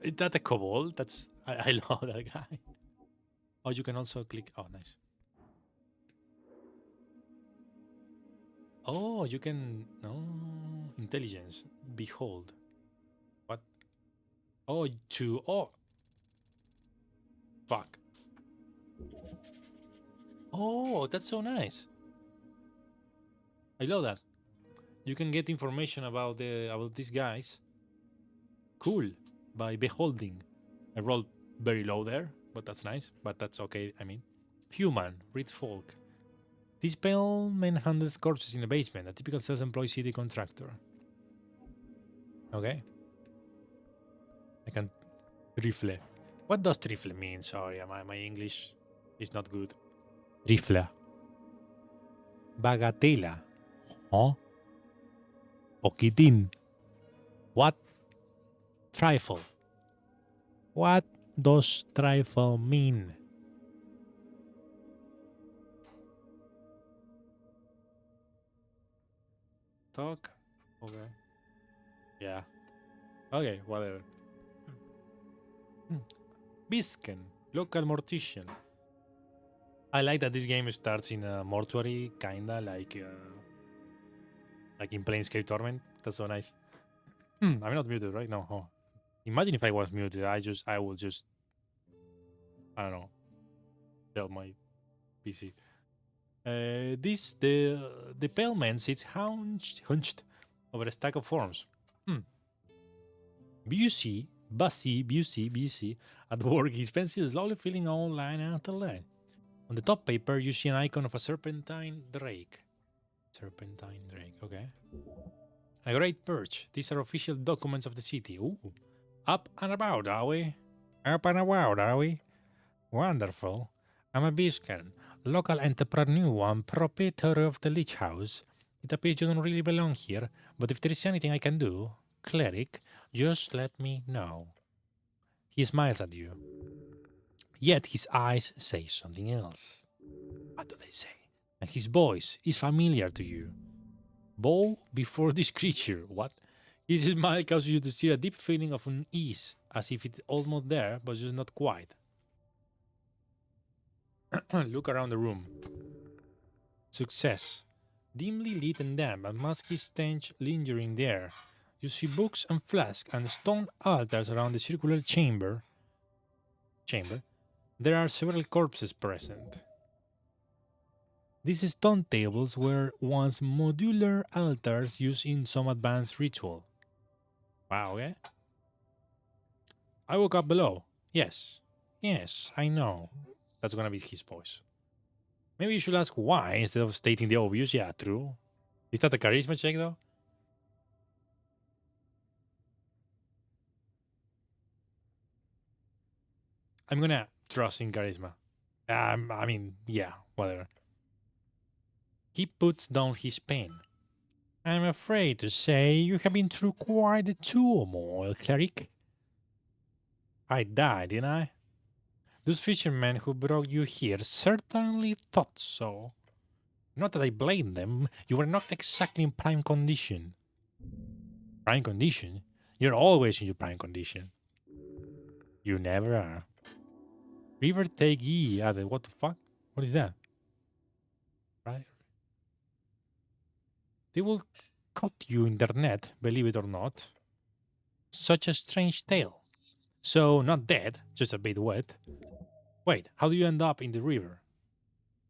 A: Is that a kobold? I love that guy. Oh, you can also click. Oh, nice. Oh, you can. No. Intelligence. Behold. What? Oh, to. Oh. Fuck. Oh, that's so nice. I love that. You can get information about these guys. Cool. By beholding. I rolled very low there, but that's nice. But that's okay. I mean, human. Read folk. This pale man handles corpses in the basement. A typical self-employed city contractor. Okay. I can rifle. What does rifle mean? Sorry, my English is not good. Rifle. Bagatela. Huh? Poquitin. What? Trifle. What does trifle mean? Talk? Okay. Yeah. Okay, whatever. Bisken, local mortician. I like that this game starts in a mortuary, kinda like in Planescape Torment. That's so nice. I'm not muted right now. Oh. Imagine if I was muted. I will just, I don't know, tell my PC. The pale man sits hunched over a stack of forms. Busy at work, his pencil is slowly filling all line after line. On the top paper, you see an icon of a serpentine drake. Serpentine drake, okay. A great perch. These are official documents of the city. Ooh. Up and about, are we? Up and about, are we? Wonderful. I'm a Biscan, local entrepreneur and proprietor of the Lich House. It appears you don't really belong here, but if there is anything I can do, cleric, just let me know. He smiles at you, yet his eyes say something else. What do they say? And his voice is familiar to you. Bow before this creature. What? His smile causes you to see a deep feeling of unease, as if it's almost there, but just not quite. Look around the room. Success. Dimly lit and damp, a musky stench lingering there. You see books and flasks and stone altars around the circular chamber. There are several corpses present. These stone tables were once modular altars used in some advanced ritual. Wow, eh? I woke up below. Yes. Yes, I know. That's gonna be his voice. Maybe you should ask why instead of stating the obvious. Yeah, true. Is that a charisma check though? I'm gonna trust in charisma. I mean, yeah, whatever. He puts down his pen. I'm afraid to say you have been through quite a turmoil, cleric. I died, didn't I? Those fishermen who brought you here certainly thought so. Not that I blame them, you were not exactly in prime condition. Prime condition? You're always in your prime condition. You never are. River take ye added. What the fuck? What is that? Right? They will cut you in their net, believe it or not. Such a strange tale. So, not dead, just a bit wet. Wait, how do you end up in the river?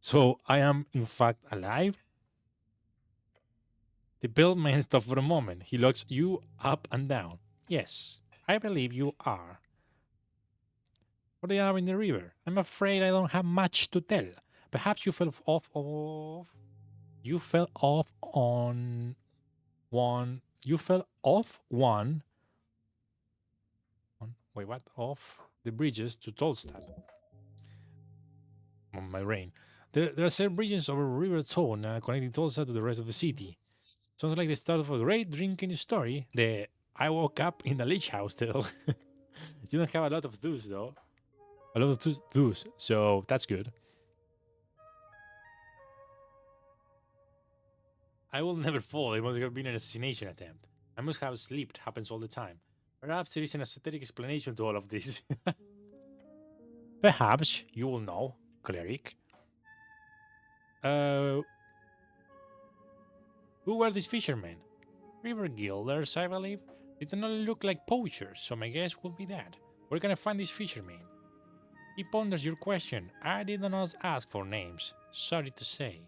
A: So, I am in fact alive? The bellman stops for a moment. He looks you up and down. Yes, I believe you are. What do you have in the river? I'm afraid I don't have much to tell. Perhaps you fell off of. You fell off on one. You fell off one. Wait, what? Off the bridges to Tolstad. On my brain. There are several bridges over River Zone connecting Tulsa to the rest of the city. Sounds like the start of a great drinking story. The I woke up in the Lich House tale. You don't have a lot of those, though. A lot of those, so that's good. I will never fall. It must have been an assassination attempt. I must have slept. Happens all the time. Perhaps there is an esoteric explanation to all of this. Perhaps you will know, cleric. Uh, who were these fishermen? River Guilders, I believe. They do not look like poachers, so my guess will be that. Where can I find these fishermen? He ponders your question. I did not ask for names. Sorry to say.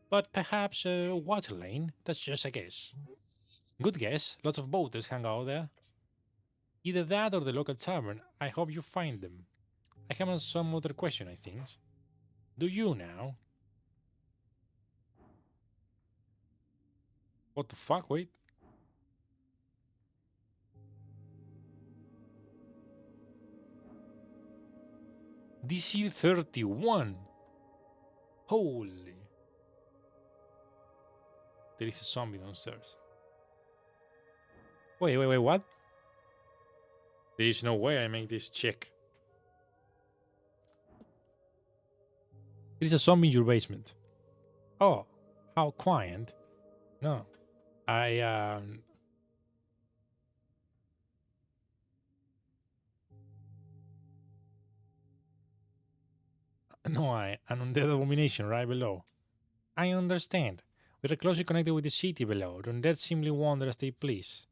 A: But perhaps Water Lane? That's just a guess. Good guess. Lots of boaters hang out there. Either that or the local tavern. I hope you find them. I have some other question, I think. Do you now? What the fuck? Wait. DC 31. Holy. There is a zombie downstairs. Wait, what? There is no way I make this check. There is a zombie in your basement. Oh, how quiet. No. No, an undead abomination right below. I understand. We are closely connected with the city below. The undead simply wander as they please.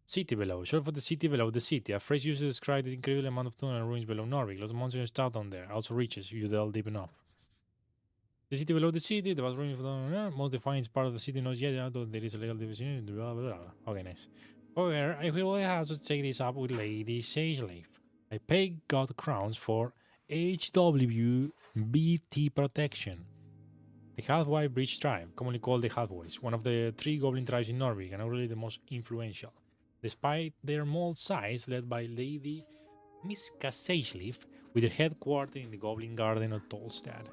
A: City below. Short for the city below the city. A phrase used to describe the incredible amount of tunnel and ruins below Norwich. Lots of monsters start down there. Also reaches you delve deep enough. The city below the city, the vast ruins most defined part of the city not yet, although there is a little division. Blah, blah, blah. Okay, nice. However, I will have to take this up with Lady Sageleaf. I pay God crowns for HWBT protection. The Halfway Bridge tribe, commonly called the Halfways, one of the 3 goblin tribes in Norway and already the most influential. Despite their small size, led by Lady Miska Sageleaf, with a headquarters in the Goblin Garden of Tolstad.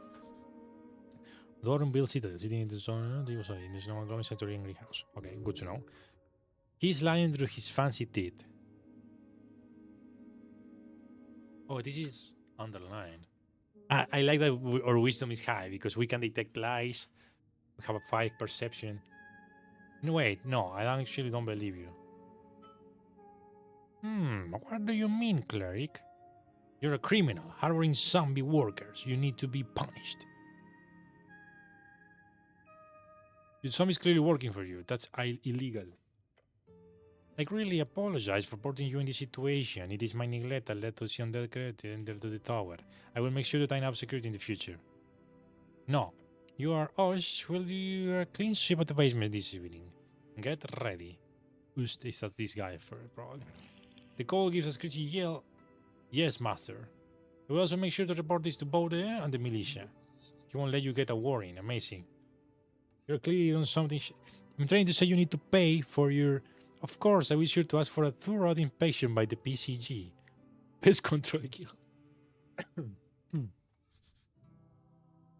A: Dornville Citadel, sitting in the zone, in the snow glowing sanctuary and greenhouse. Okay, good to know. He's lying through his fancy teeth. Oh, this is underlined. I like that our wisdom is high because we can detect lies. We have a 5 perception. No, wait, no, I actually don't believe you. What do you mean, cleric? You're a criminal, harboring zombie workers. You need to be punished. Your zombie's clearly working for you. That's illegal. I really apologize for putting you in this situation. It is my neglect that led to the undead creature enter to the tower. I will make sure to tighten up security in the future. No. You are Osh. Will you clean sweep at the basement this evening? Get ready. Ust is that this guy for probably. The call gives a screechy yell. Yes, master. I will also make sure to report this to Bode and the militia. He won't let you get a warning. Amazing. You're clearly doing something. I'm trying to say you need to pay for your. Of course, I will sure to ask for a thorough inspection by the PCG. Pest Control Guild.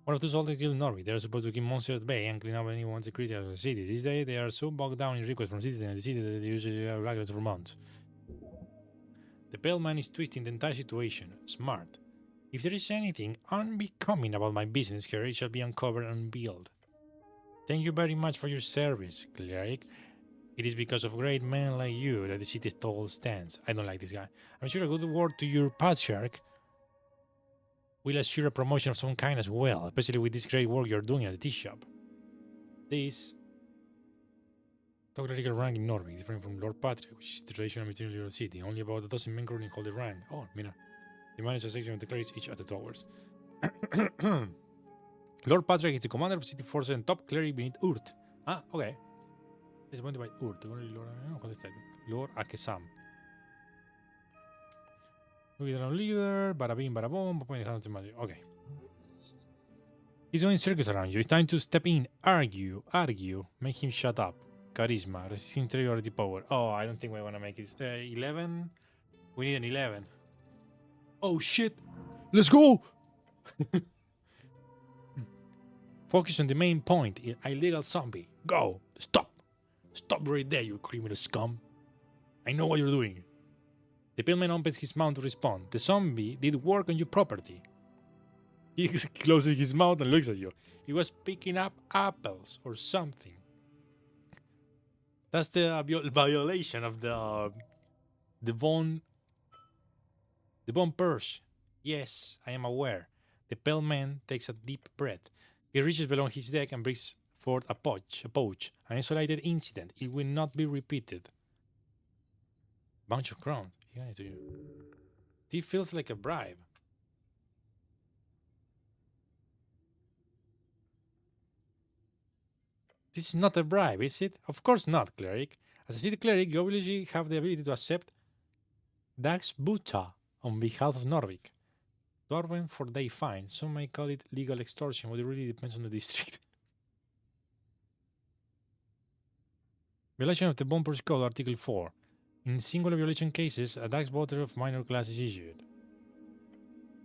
A: One of those old guild in Norway. They are supposed to keep monsters at bay and clean up anyone's security of the city. These days, they are so bogged down in requests from citizens in the city that they usually have records for months. The pale man is twisting the entire situation. Smart. If there is anything unbecoming about my business here, it shall be uncovered and unveiled. Thank you very much for your service, cleric. It is because of great men like you that the city still stands. I don't like this guy. I'm sure a good word to your patriarch will assure a promotion of some kind as well, especially with this great work you're doing at the tea shop. This clerical rank in Norway, different from Lord Patrick, which is the traditional material of the city. Only about a dozen men currently hold the rank. Oh, mira. He manages a section of the clerics each at the towers. Lord Patrick is the commander of city forces and top cleric beneath Urt. Ah, okay. It's appointed by Urt. Lord Akesam. We are a leader. Bada bing, bada boom. Okay. He's doing circus around you. It's time to step in. Argue. Make him shut up. Charisma. Resist inferiority power. Oh, I don't think we want to make it. 11? We need an 11. Oh, shit. Let's go. Focus on the main point. Illegal zombie. Go. Stop. Stop right there, you criminal scum. I know what you're doing. The pillman opens his mouth to respond. The zombie did work on your property. He closes his mouth and looks at you. He was picking up apples or something. That's the violation of the bone purse. Yes, I am aware. The pale man takes a deep breath. He reaches below his deck and brings forth a pouch, an isolated incident. It will not be repeated. Bunch of crowns. Yeah, to you. This feels like a bribe. This is not a bribe, is it? Of course not, cleric. As a city cleric, you obviously have the ability to accept Dax Buta on behalf of Norvik. Dwarven for day fine. Some may call it legal extortion, but it really depends on the district. Violation of the Bumpers Code, Article 4. In singular violation cases, a Dax voter of minor class is issued.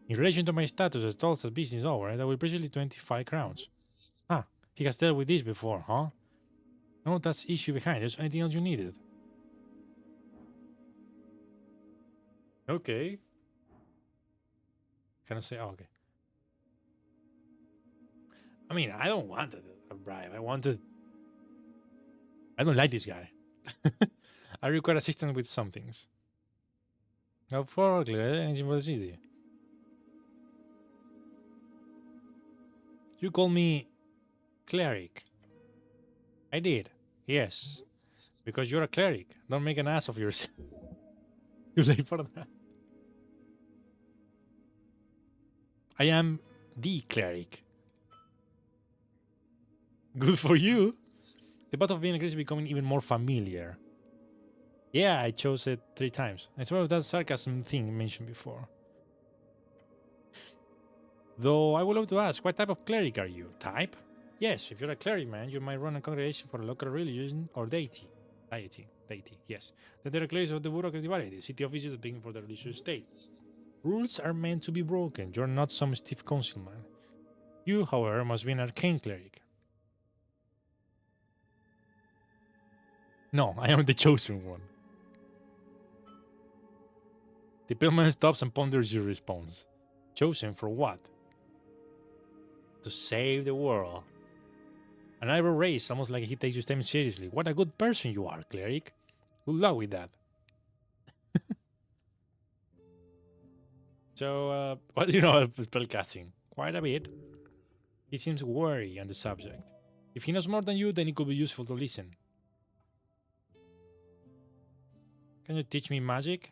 A: In relation to my status as Tolstad's business owner, that will presently 25 crowns. Ah, he has dealt with this before, huh? No, that's the issue behind. There's anything else you needed? Okay. Can I say, oh, okay. I mean, I don't want a bribe. I don't like this guy. I require assistance with some things. Now, for anything for the city. You call me cleric. I did. Yes. Because you're a cleric. Don't make an ass of yourself. Too late for that. I am the cleric. Good for you. The path of being aggressive is becoming even more familiar. Yeah, I chose it 3 times. It's one of that sarcasm thing mentioned before. Though I would love to ask, what type of cleric are you? Type? Yes, if you're a cleric, man, you might run a congregation for a local religion or deity. Deity, yes. Then there are clerics of the bureaucratic variety, city officials being for the religious state. Rules are meant to be broken. You're not some stiff councilman. You, however, must be an arcane cleric. No, I am the chosen one. The pillman stops and ponders your response. Chosen for what? To save the world. An eyebrow raised, almost like he takes your statement seriously. What a good person you are, cleric. Good luck with that. So, what do you know about spellcasting? Quite a bit. He seems wary on the subject. If he knows more than you, then it could be useful to listen. Can you teach me magic?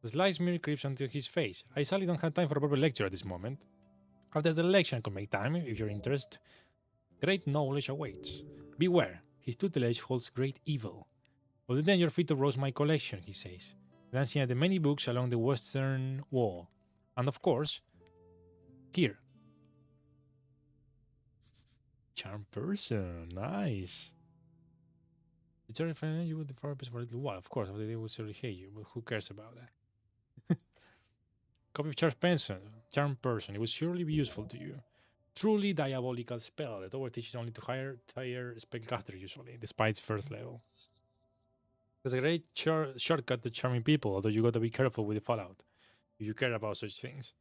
A: The sly smear creeps onto his face. I sadly don't have time for a proper lecture at this moment. After the lecture, I could make time if you're interested. Great knowledge awaits. Beware, his tutelage holds great evil. But then you're free to browse my collection, he says, glancing at the many books along the western wall. And of course, here. Charm person, nice. The terrifying you with the purpose for a little while. Of course, they will certainly hate you, but who cares about that? Copy of Charm person. It will surely be useful to you. Truly diabolical spell. The tower teaches only to higher tier spellcaster usually, despite its first level. It's a great shortcut to charming people, although you gotta be careful with the fallout if you care about such things.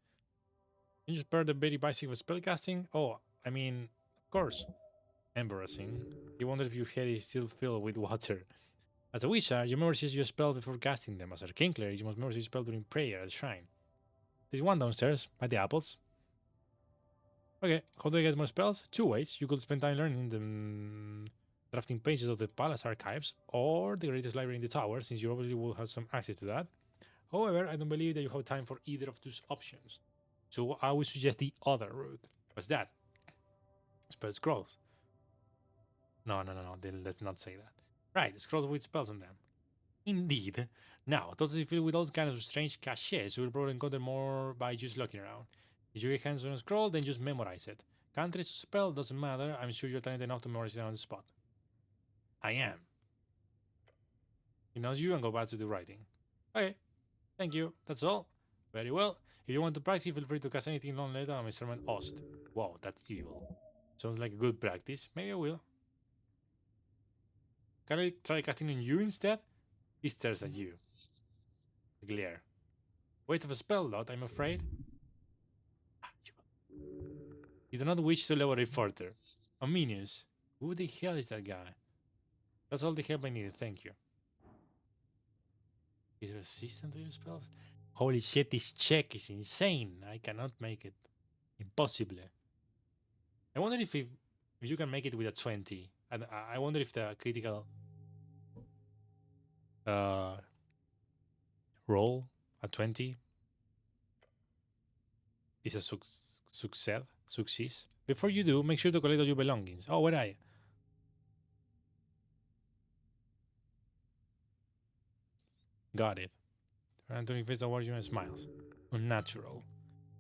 A: Can you spare the very basic of spellcasting? Oh, I mean, of course. Embarrassing. You wonder if your head is still filled with water. As a wizard, you memorize your spells before casting them. As a king cleric, you must memorize your spell during prayer at the shrine. There's one downstairs, by the apples. Okay, how do I get more spells? Two ways. You could spend time learning the drafting pages of the palace archives or the greatest library in the tower, since you obviously will have some access to that. However, I don't believe that you have time for either of those options. So I would suggest the other route. What's that? Spell scrolls. No. Let's not say that. Right, scrolls with spells on them. Indeed. Now, totally filled with all kinds of strange caches, you will probably encounter more by just looking around. If you get hands on a scroll, then just memorize it. Countries or spell doesn't matter. I'm sure you're talented enough to memorize it on the spot. I am. He knows you and go back to the writing. Okay, thank you. That's all. Very well. If you want to practice, feel free to cast anything long later on my sermon Ost. Wow, that's evil. Sounds like a good practice. Maybe I will. Can I try casting on you instead? He stares at you. Glare. Weight of a spell lot, I'm afraid. You do not wish to lower it further. Ominius. Who the hell is that guy? That's all the help I needed, thank you. Is resistant to your spells? Holy shit, this check is insane. I cannot make it. Impossible. I wonder if you can make it with a 20. And I wonder if the critical roll at 20 is a success. Before you do, make sure to collect all your belongings. Oh, where are you? Got it. Anthony faces towards you and smiles. Unnatural.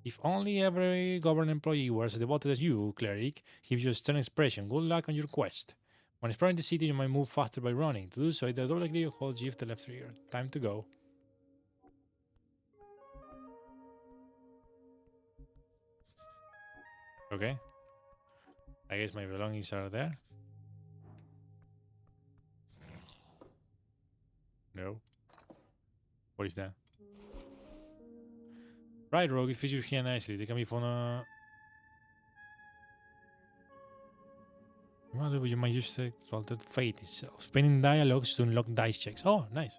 A: If only every government employee were as devoted as you, cleric, gives you a stern expression. Good luck on your quest. When exploring the city, you might move faster by running. To do so, it directly holds shift the left trigger. Time to go. Okay. I guess my belongings are there. No. What is that? Right, Rogue, it features here nicely. They can be found. You might use the exalted fate itself. Spinning dialogues to unlock dice checks. Oh, nice.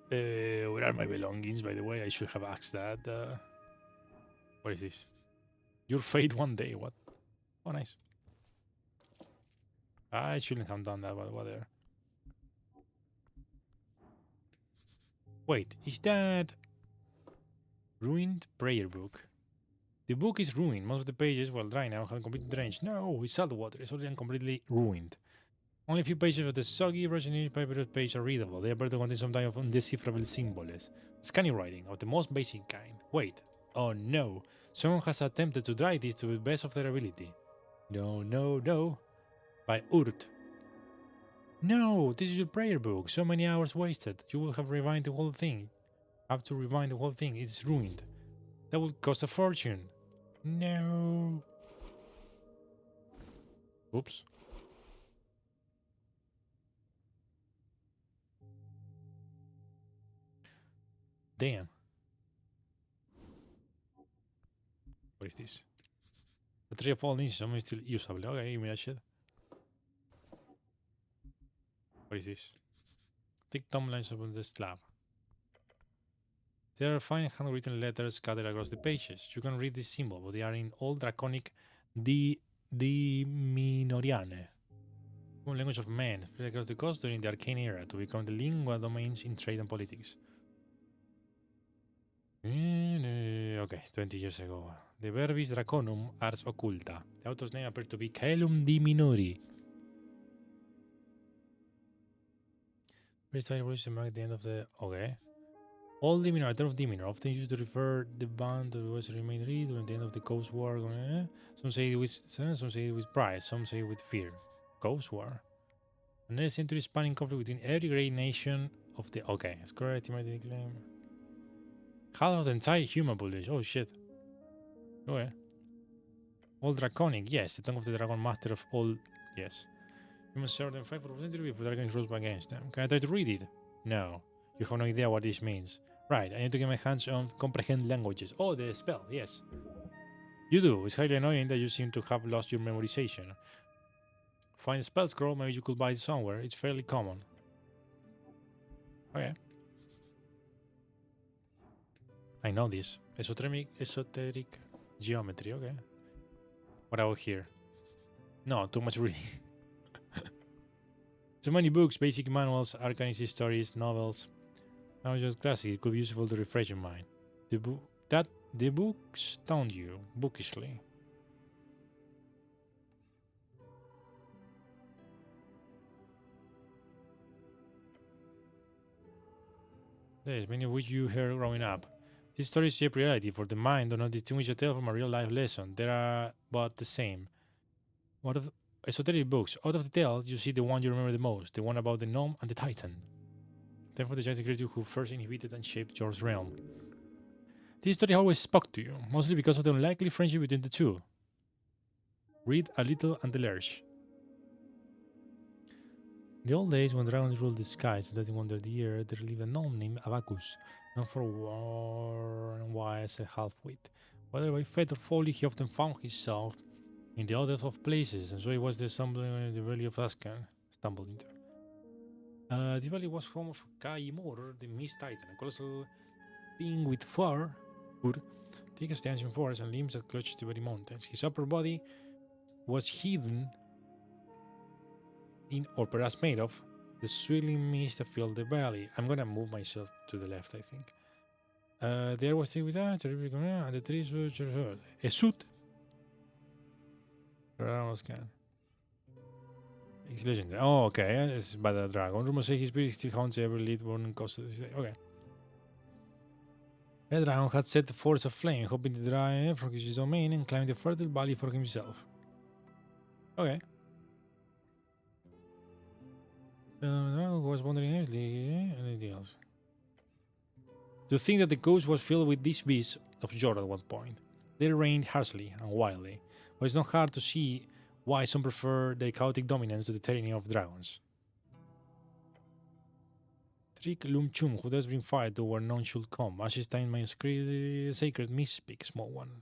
A: Where are my belongings, by the way? I should have asked that. What is this? Your fate one day. What? Oh, nice. I shouldn't have done that, but whatever. Wait, is that ruined prayer book? The book is ruined. Most of the pages, while dry now, have completely drenched. No, it's salt water. It's already completely ruined. Only a few pages of the soggy Russian newspaper page are readable. They appear to contain some type of undecipherable symbols. Scanning writing of the most basic kind. Wait. Oh no. Someone has attempted to write this to the best of their ability. No. By Urt. No, this is your prayer book. So many hours wasted. You will have rewinded the whole thing. Have to rewind the whole thing. It's ruined. That would cost a fortune. No. Oops. Damn. What is this? The tree of all ninjas is still usable. Okay, give me that shit. What is this? Thick thumbnails upon the slab. There are fine handwritten letters scattered across the pages. You can read this symbol, but they are in Old Draconic di Minoriane. Language of men spread across the coast during the Arcane era to become the lingua domains in trade and politics. Okay, 20 years ago. The verbis draconum ars occulta. The author's name appeared to be Caelum di Minori. Prehistoric evolution marked the end of the... Okay. All Diminor, a term of Diminor, often used to refer the band that was remain read during the end of the Coast War. Some say it with pride, some say with fear. Coast War. Another century spanning conflict between every great nation of the... Okay, it's correct, claim. Half of the entire human population. Oh shit. Okay. All Draconic, yes, the tongue of the dragon master of all... Yes. Humans served them 5th century before dragons rose against them. Can I try to read it? No. You have no idea what this means. Right, I need to get my hands on comprehend languages. Oh, the spell, yes. You do. It's highly annoying that you seem to have lost your memorization. Find a spell scroll, maybe you could buy it somewhere. It's fairly common. Okay. I know this. Esoteric geometry, okay. What about here? No, too much reading. So many books, basic manuals, arcanist stories, novels. Now just classic, it could be useful to refresh your mind. The books stun you, bookishly. Yes, many of which you heard growing up. These stories shape reality, for the mind do not distinguish a tale from a real life lesson. They are but the same. What of esoteric books? Out of the tales, you see the one you remember the most, the one about the gnome and the titan. Therefore, the giant creature who first inhabited and shaped your realm. This story always spoke to you, mostly because of the unlikely friendship between the two. Read a little and the lurch. In the old days, when dragons ruled the skies, that under the year, there lived a gnome named Abacus, known for war and wise a half-wit. Whether by fate or folly, he often found himself in the oddest of places, and so it was the stumbling in the valley of Ascan stumbled into. The valley was home of Kaimor, the Mist Titan, a colossal being with fur, thick as the ancient forest, and limbs that clutched the very mountains. His upper body was hidden in, or perhaps made of, the swirling mist that filled the valley. I'm gonna move myself to the left, I think. There was with that, and the trees were a suit. It's legendary. Oh, okay. It's by the dragon. Rumors say his spirit still haunts every lead born and cost. Okay. The dragon had set the forest aflame, hoping to dry from his domain and climb the fertile valley for himself. Okay. Was wondering anything else. To think that the coast was filled with these beasts of Jord at one point. They reigned harshly and wildly, but it's not hard to see why some prefer their chaotic dominance to the tyranny of dragons. Trick Lumchum, who does bring fire to where none should come. Ashes time my sacred misspeak, small one,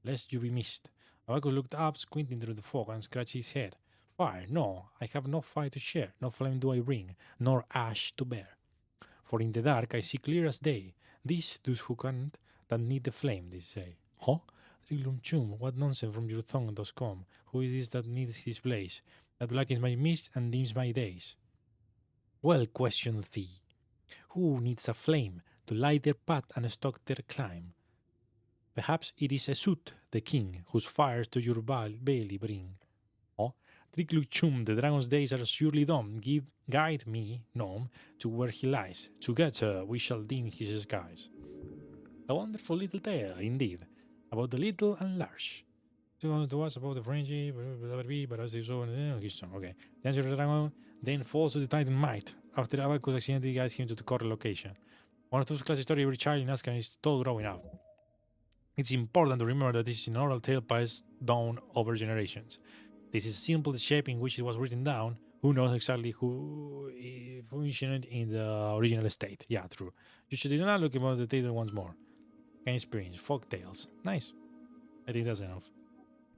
A: lest you be missed. Abacus looked up, squinting through the fog, and scratched his head. Fire? No, I have no fire to share, no flame do I bring, nor ash to bear. For in the dark I see clear as day. These, those who can't, that need the flame, they say. Huh? Trilum chum, what nonsense from your tongue does come? Who it is that needs his blaze, that blackens my mist and dims my days? Well, question thee, who needs a flame to light their path and stalk their climb? Perhaps it is Esut, the king, whose fires to your bailey bring. Oh, Tricluchum, the dragon's days are surely done. Guide me, gnome, to where he lies. Together we shall dim his skies. A wonderful little tale, indeed, about the little and large. To us about the friendship, but as they saw in his song. Okay. The answer to the dragon then falls to the Titan might, after Abacus accidentally guides him to the correct location. One of those classic stories every child in Ascan is told growing up. It's important to remember that this is an oral tale passed down over generations. This is a simple shape in which it was written down. Who knows exactly who functioned in the original state? Yeah, true. You should not look about the tale once more. Can experience folk tales. Nice. I think that's enough.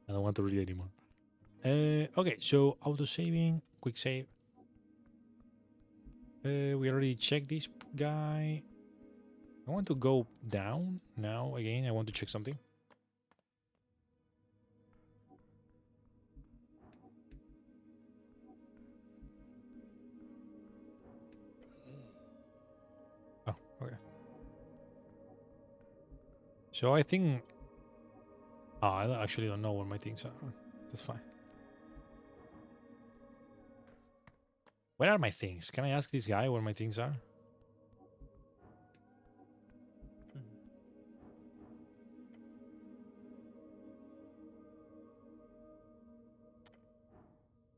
A: I don't want to read anymore. Okay, so auto saving, quick save. We already checked this guy. I want to go down now again. I want to check something. Oh, okay. So I think. Oh, I actually don't know where my things are. That's fine. Where are my things? Can I ask this guy where my things are?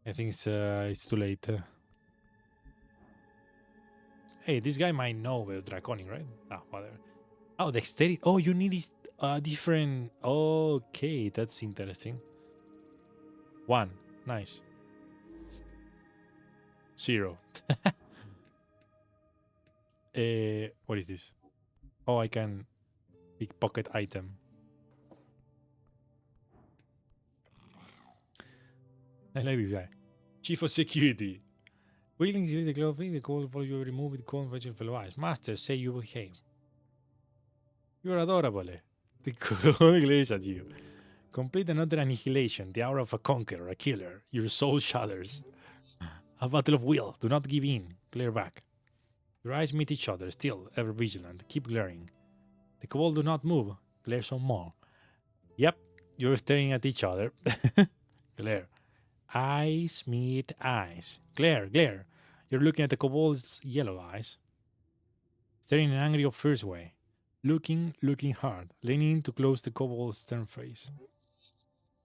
A: I think it's too late. Hey, this guy might know about Draconic, right? Ah, whatever. Oh, dexterity. Oh, you need this different. Okay, that's interesting. 1. Nice. 0. What is this? Oh, I can pickpocket item. I like this guy. Chief of Security. Willing to the glove, the call for you remove the call for fellow eyes. Master, say you behave. You're adorable. The call glares at you. Complete another annihilation, the hour of a conqueror, a killer. Your soul shudders. A battle of will. Do not give in. Glare back. Your eyes meet each other, still, ever vigilant. Keep glaring. The kobold do not move. Glare some more. Yep, you're staring at each other. Glare. Eyes meet eyes. Glare, glare. You're looking at the kobold's yellow eyes. Staring in an angry or fierce way. Looking hard. Leaning to close the kobold's stern face.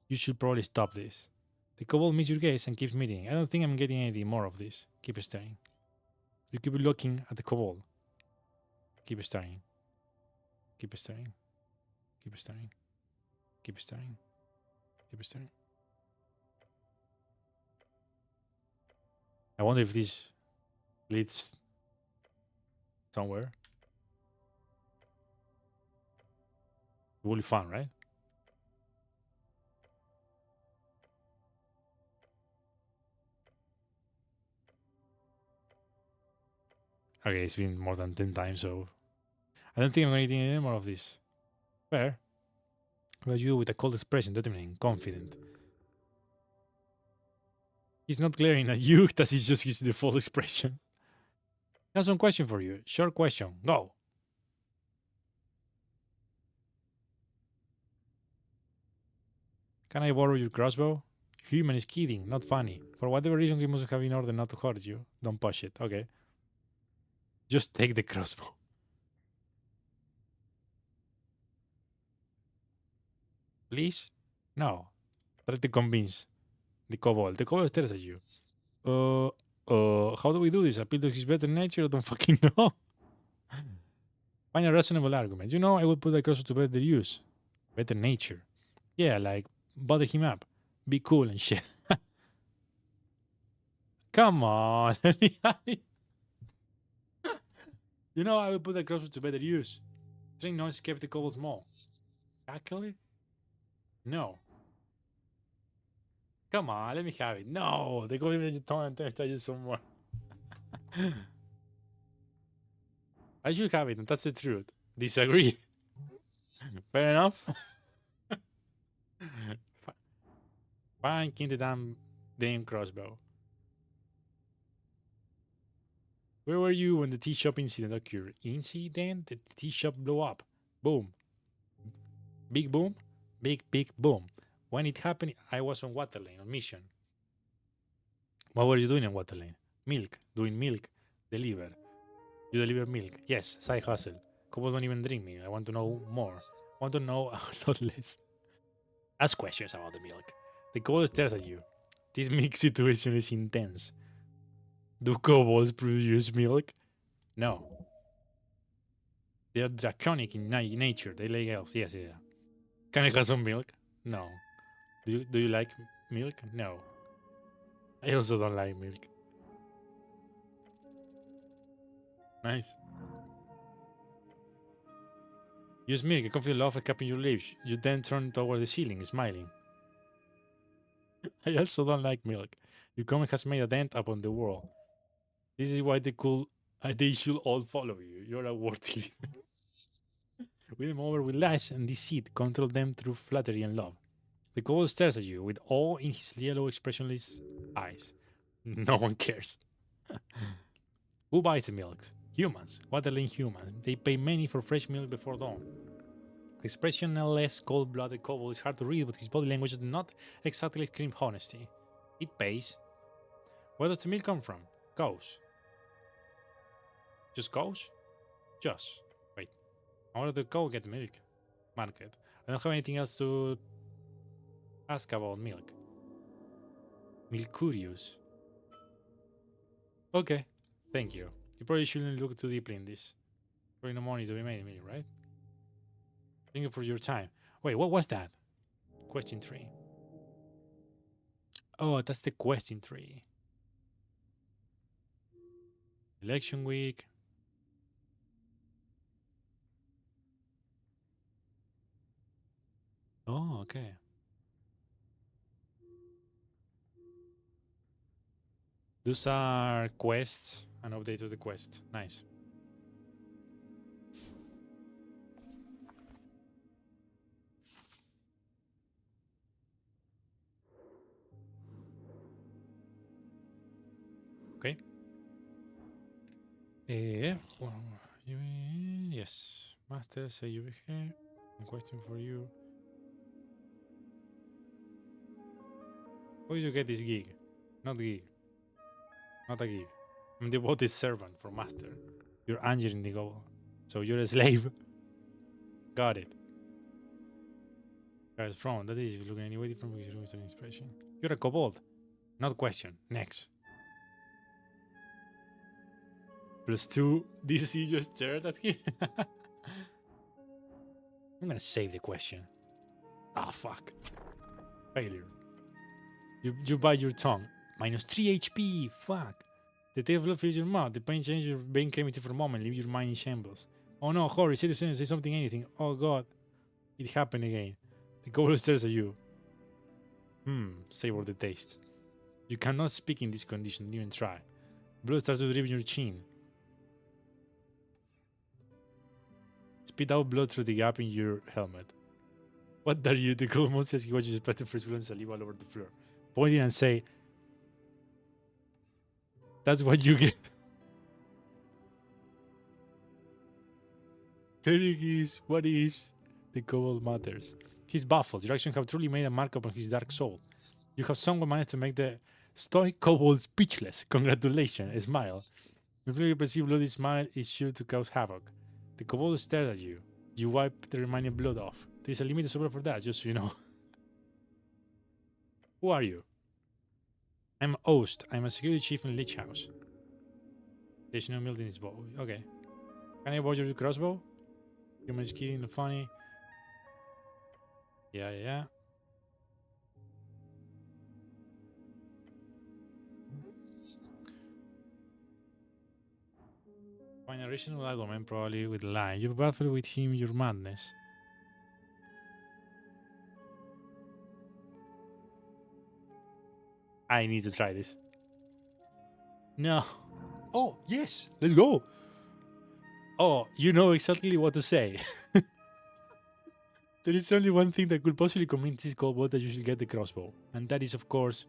A: You should probably stop this. The kobold meets your gaze and keeps meeting. I don't think I'm getting any more of this. Keep staring. You keep looking at the kobold. Keep staring. Keep staring. Keep staring. Keep staring. Keep staring. I wonder if this leads somewhere. It will be fun, right? Okay, it's been more than 10 times, so I don't think I'm going to need any more of this. Fair. But you with a cold expression, determined, confident. He's not glaring at you, that is just his default expression. I have some question for you. Short question. Go. Can I borrow your crossbow? Human is kidding, not funny. For whatever reason, he must have in order not to hurt you. Don't push it. Okay. Just take the crossbow. Please? No. Try to convince the kobold. The kobold stares at you. How do we do this? Appeal to his better nature? I don't fucking know. Find a reasonable argument. You know, I would put the crossbow to better use. Better nature. Yeah, like, bother him up. Be cool and shit. Come on. You know, I would put the crossbow to better use. Train non-skeptical small. Actually? No. Come on, let me have it. No, the goal is to tell you some more. I should have it, and that's the truth. Disagree. Fair enough. Fine, king the damn crossbow. Where were you when the tea shop incident occurred? Incident? The tea shop blew up. Boom. Big boom? Big boom. When it happened, I was on Waterlane on mission. What were you doing on Waterlane? Milk. Doing milk. Deliver. You deliver milk. Yes, side hustle. Couple don't even drink milk. I want to know more. I want to know a lot less. Ask questions about the milk. The kobold stares at you. This milk situation is intense. Do kobolds produce milk? No. They are draconic in nature. They lay eggs. Yes, yeah. Can I have some milk? No. Do you like milk? No. I also don't like milk. Nice. Use milk. I can feel love cupping your lips. You then turn toward the ceiling, smiling. I also don't like milk. Your comment has made a dent upon the world. This is why they should all follow you. You're a worthy. Win them over with lies and deceit. Control them through flattery and love. The kobold stares at you with awe in his yellow, expressionless eyes. No one cares. Who buys the milk? Humans. Waterling humans. They pay many for fresh milk before dawn. The expressionless, cold-blooded kobold is hard to read, but his body language does not exactly scream honesty. It pays. Where does the milk come from? Cows. Just cows? Just. Wait. I wanted to go get milk. Market. I don't have anything else to ask about milk. Milk curious. Okay. Thank you. You probably shouldn't look too deeply in this. Probably no money to be made in milk, right? Thank you for your time. Wait, what was that? Question 3. Oh, that's the question 3. Election week. Oh, okay. Those are quests. An update to the quest. Nice. Okay. Well, yes. Master, say you here. One question for you. How did you get this gig? Not gig. Not a gig. I'm the devoted servant for Master. You're Angel in the goal. So you're a slave. Got it. Guys, from that is if you look anyway different because you're an inspiration. You're a kobold. Not question. Next. +2. DC just stared at him. I'm gonna save the question. Ah, fuck. Failure. You bite your tongue. -3 HP. Fuck. The tail of blood fills your mouth. The pain changes your brain chemistry for a moment, leave your mind in shambles. Oh no, hurry, say something, anything. Oh god. It happened again. The kobold stares at you. Savor the taste. You cannot speak in this condition, even try. Blood starts to drip in your chin. Spit out blood through the gap in your helmet. What are you? The kobold monster says he watches you spread the first blood and saliva all over the floor. Point it and say, that's what you get. Eric is what is the kobold matters. He's baffled. Your actions have truly made a mark upon his dark soul. You have someone managed to make the stoic kobold speechless. Congratulations. A smile. Your perceived bloody smile is sure to cause havoc. The kobold stared at you. You wipe the remaining blood off. There's a limited supply for that, just so you know. Who are you? I'm Ost. I'm a security chief in Lich House. There's no milk in his bow. Okay. Can I borrow your crossbow? Human skin and funny. Yeah. Find a reasonable argument, probably with lie. You battle with him your madness. I need to try this. No. Oh, yes. Let's go. Oh, you know exactly what to say. There is only one thing that could possibly convince this kobold that you should get the crossbow. And that is, of course...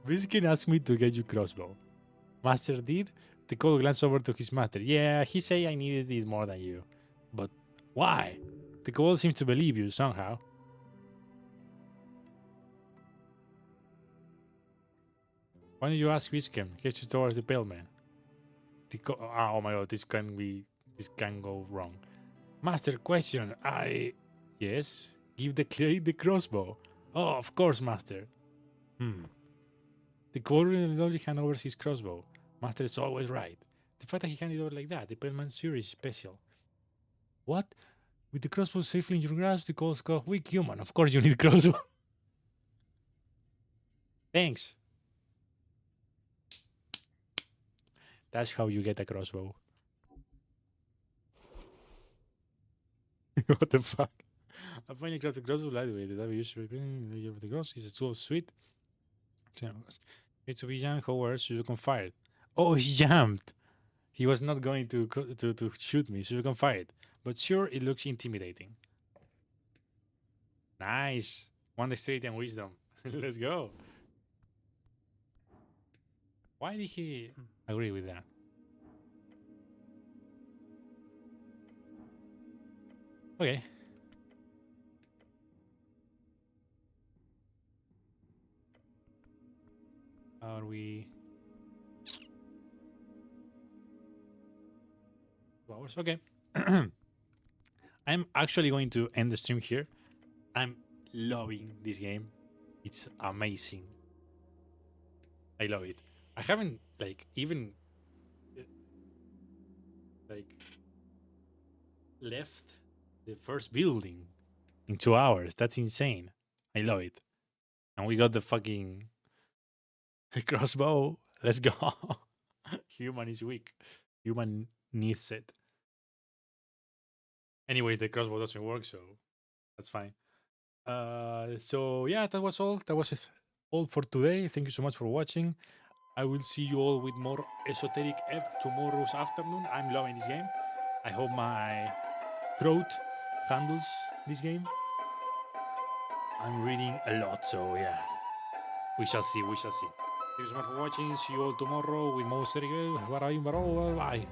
A: Viskin asked me to get you crossbow. Master did? The kobold glanced over to his master. Yeah, he said I needed it more than you. But why? The kobold seems to believe you somehow. Why don't you ask Viskin? Get you towards the pale man. Oh my god, this can go wrong. Master, question. Yes? Give the cleric the crossbow. Oh, of course, master. The kobold lovely hand over his crossbow. Master is always right. The fact that he handed over like that, the Pale Series special. What? With the crossbow safely in your grasp, the calls go weak human. Of course you need crossbow. Thanks. That's how you get a crossbow. What the fuck? I finally crossed the crossbow lightweight. The W used to be the cross is a tool sweet. It's to be jammed, however, so you can fire it. Oh, he jammed. He was not going to shoot me, so you can fire it. But sure, it looks intimidating. Nice. One dexterity and wisdom. Let's go. Why did he agree with that? Okay. Are we 2 hours? Okay. I'm actually going to end the stream here. I'm loving this game. It's amazing. I love it. I haven't even left the first building in 2 hours. That's insane. I love it. And we got the fucking crossbow. Let's go. Human is weak. Human needs it. Anyway, the crossbow doesn't work, so that's fine. So yeah, that was all. That was all for today. Thank you so much for watching. I will see you all with more Esoteric Ebb tomorrow's afternoon. I'm loving this game. I hope my throat handles this game. I'm reading a lot, so yeah. We shall see. We shall see. Thank you so much for watching. See you all tomorrow with more Esoteric Ebb. Bye.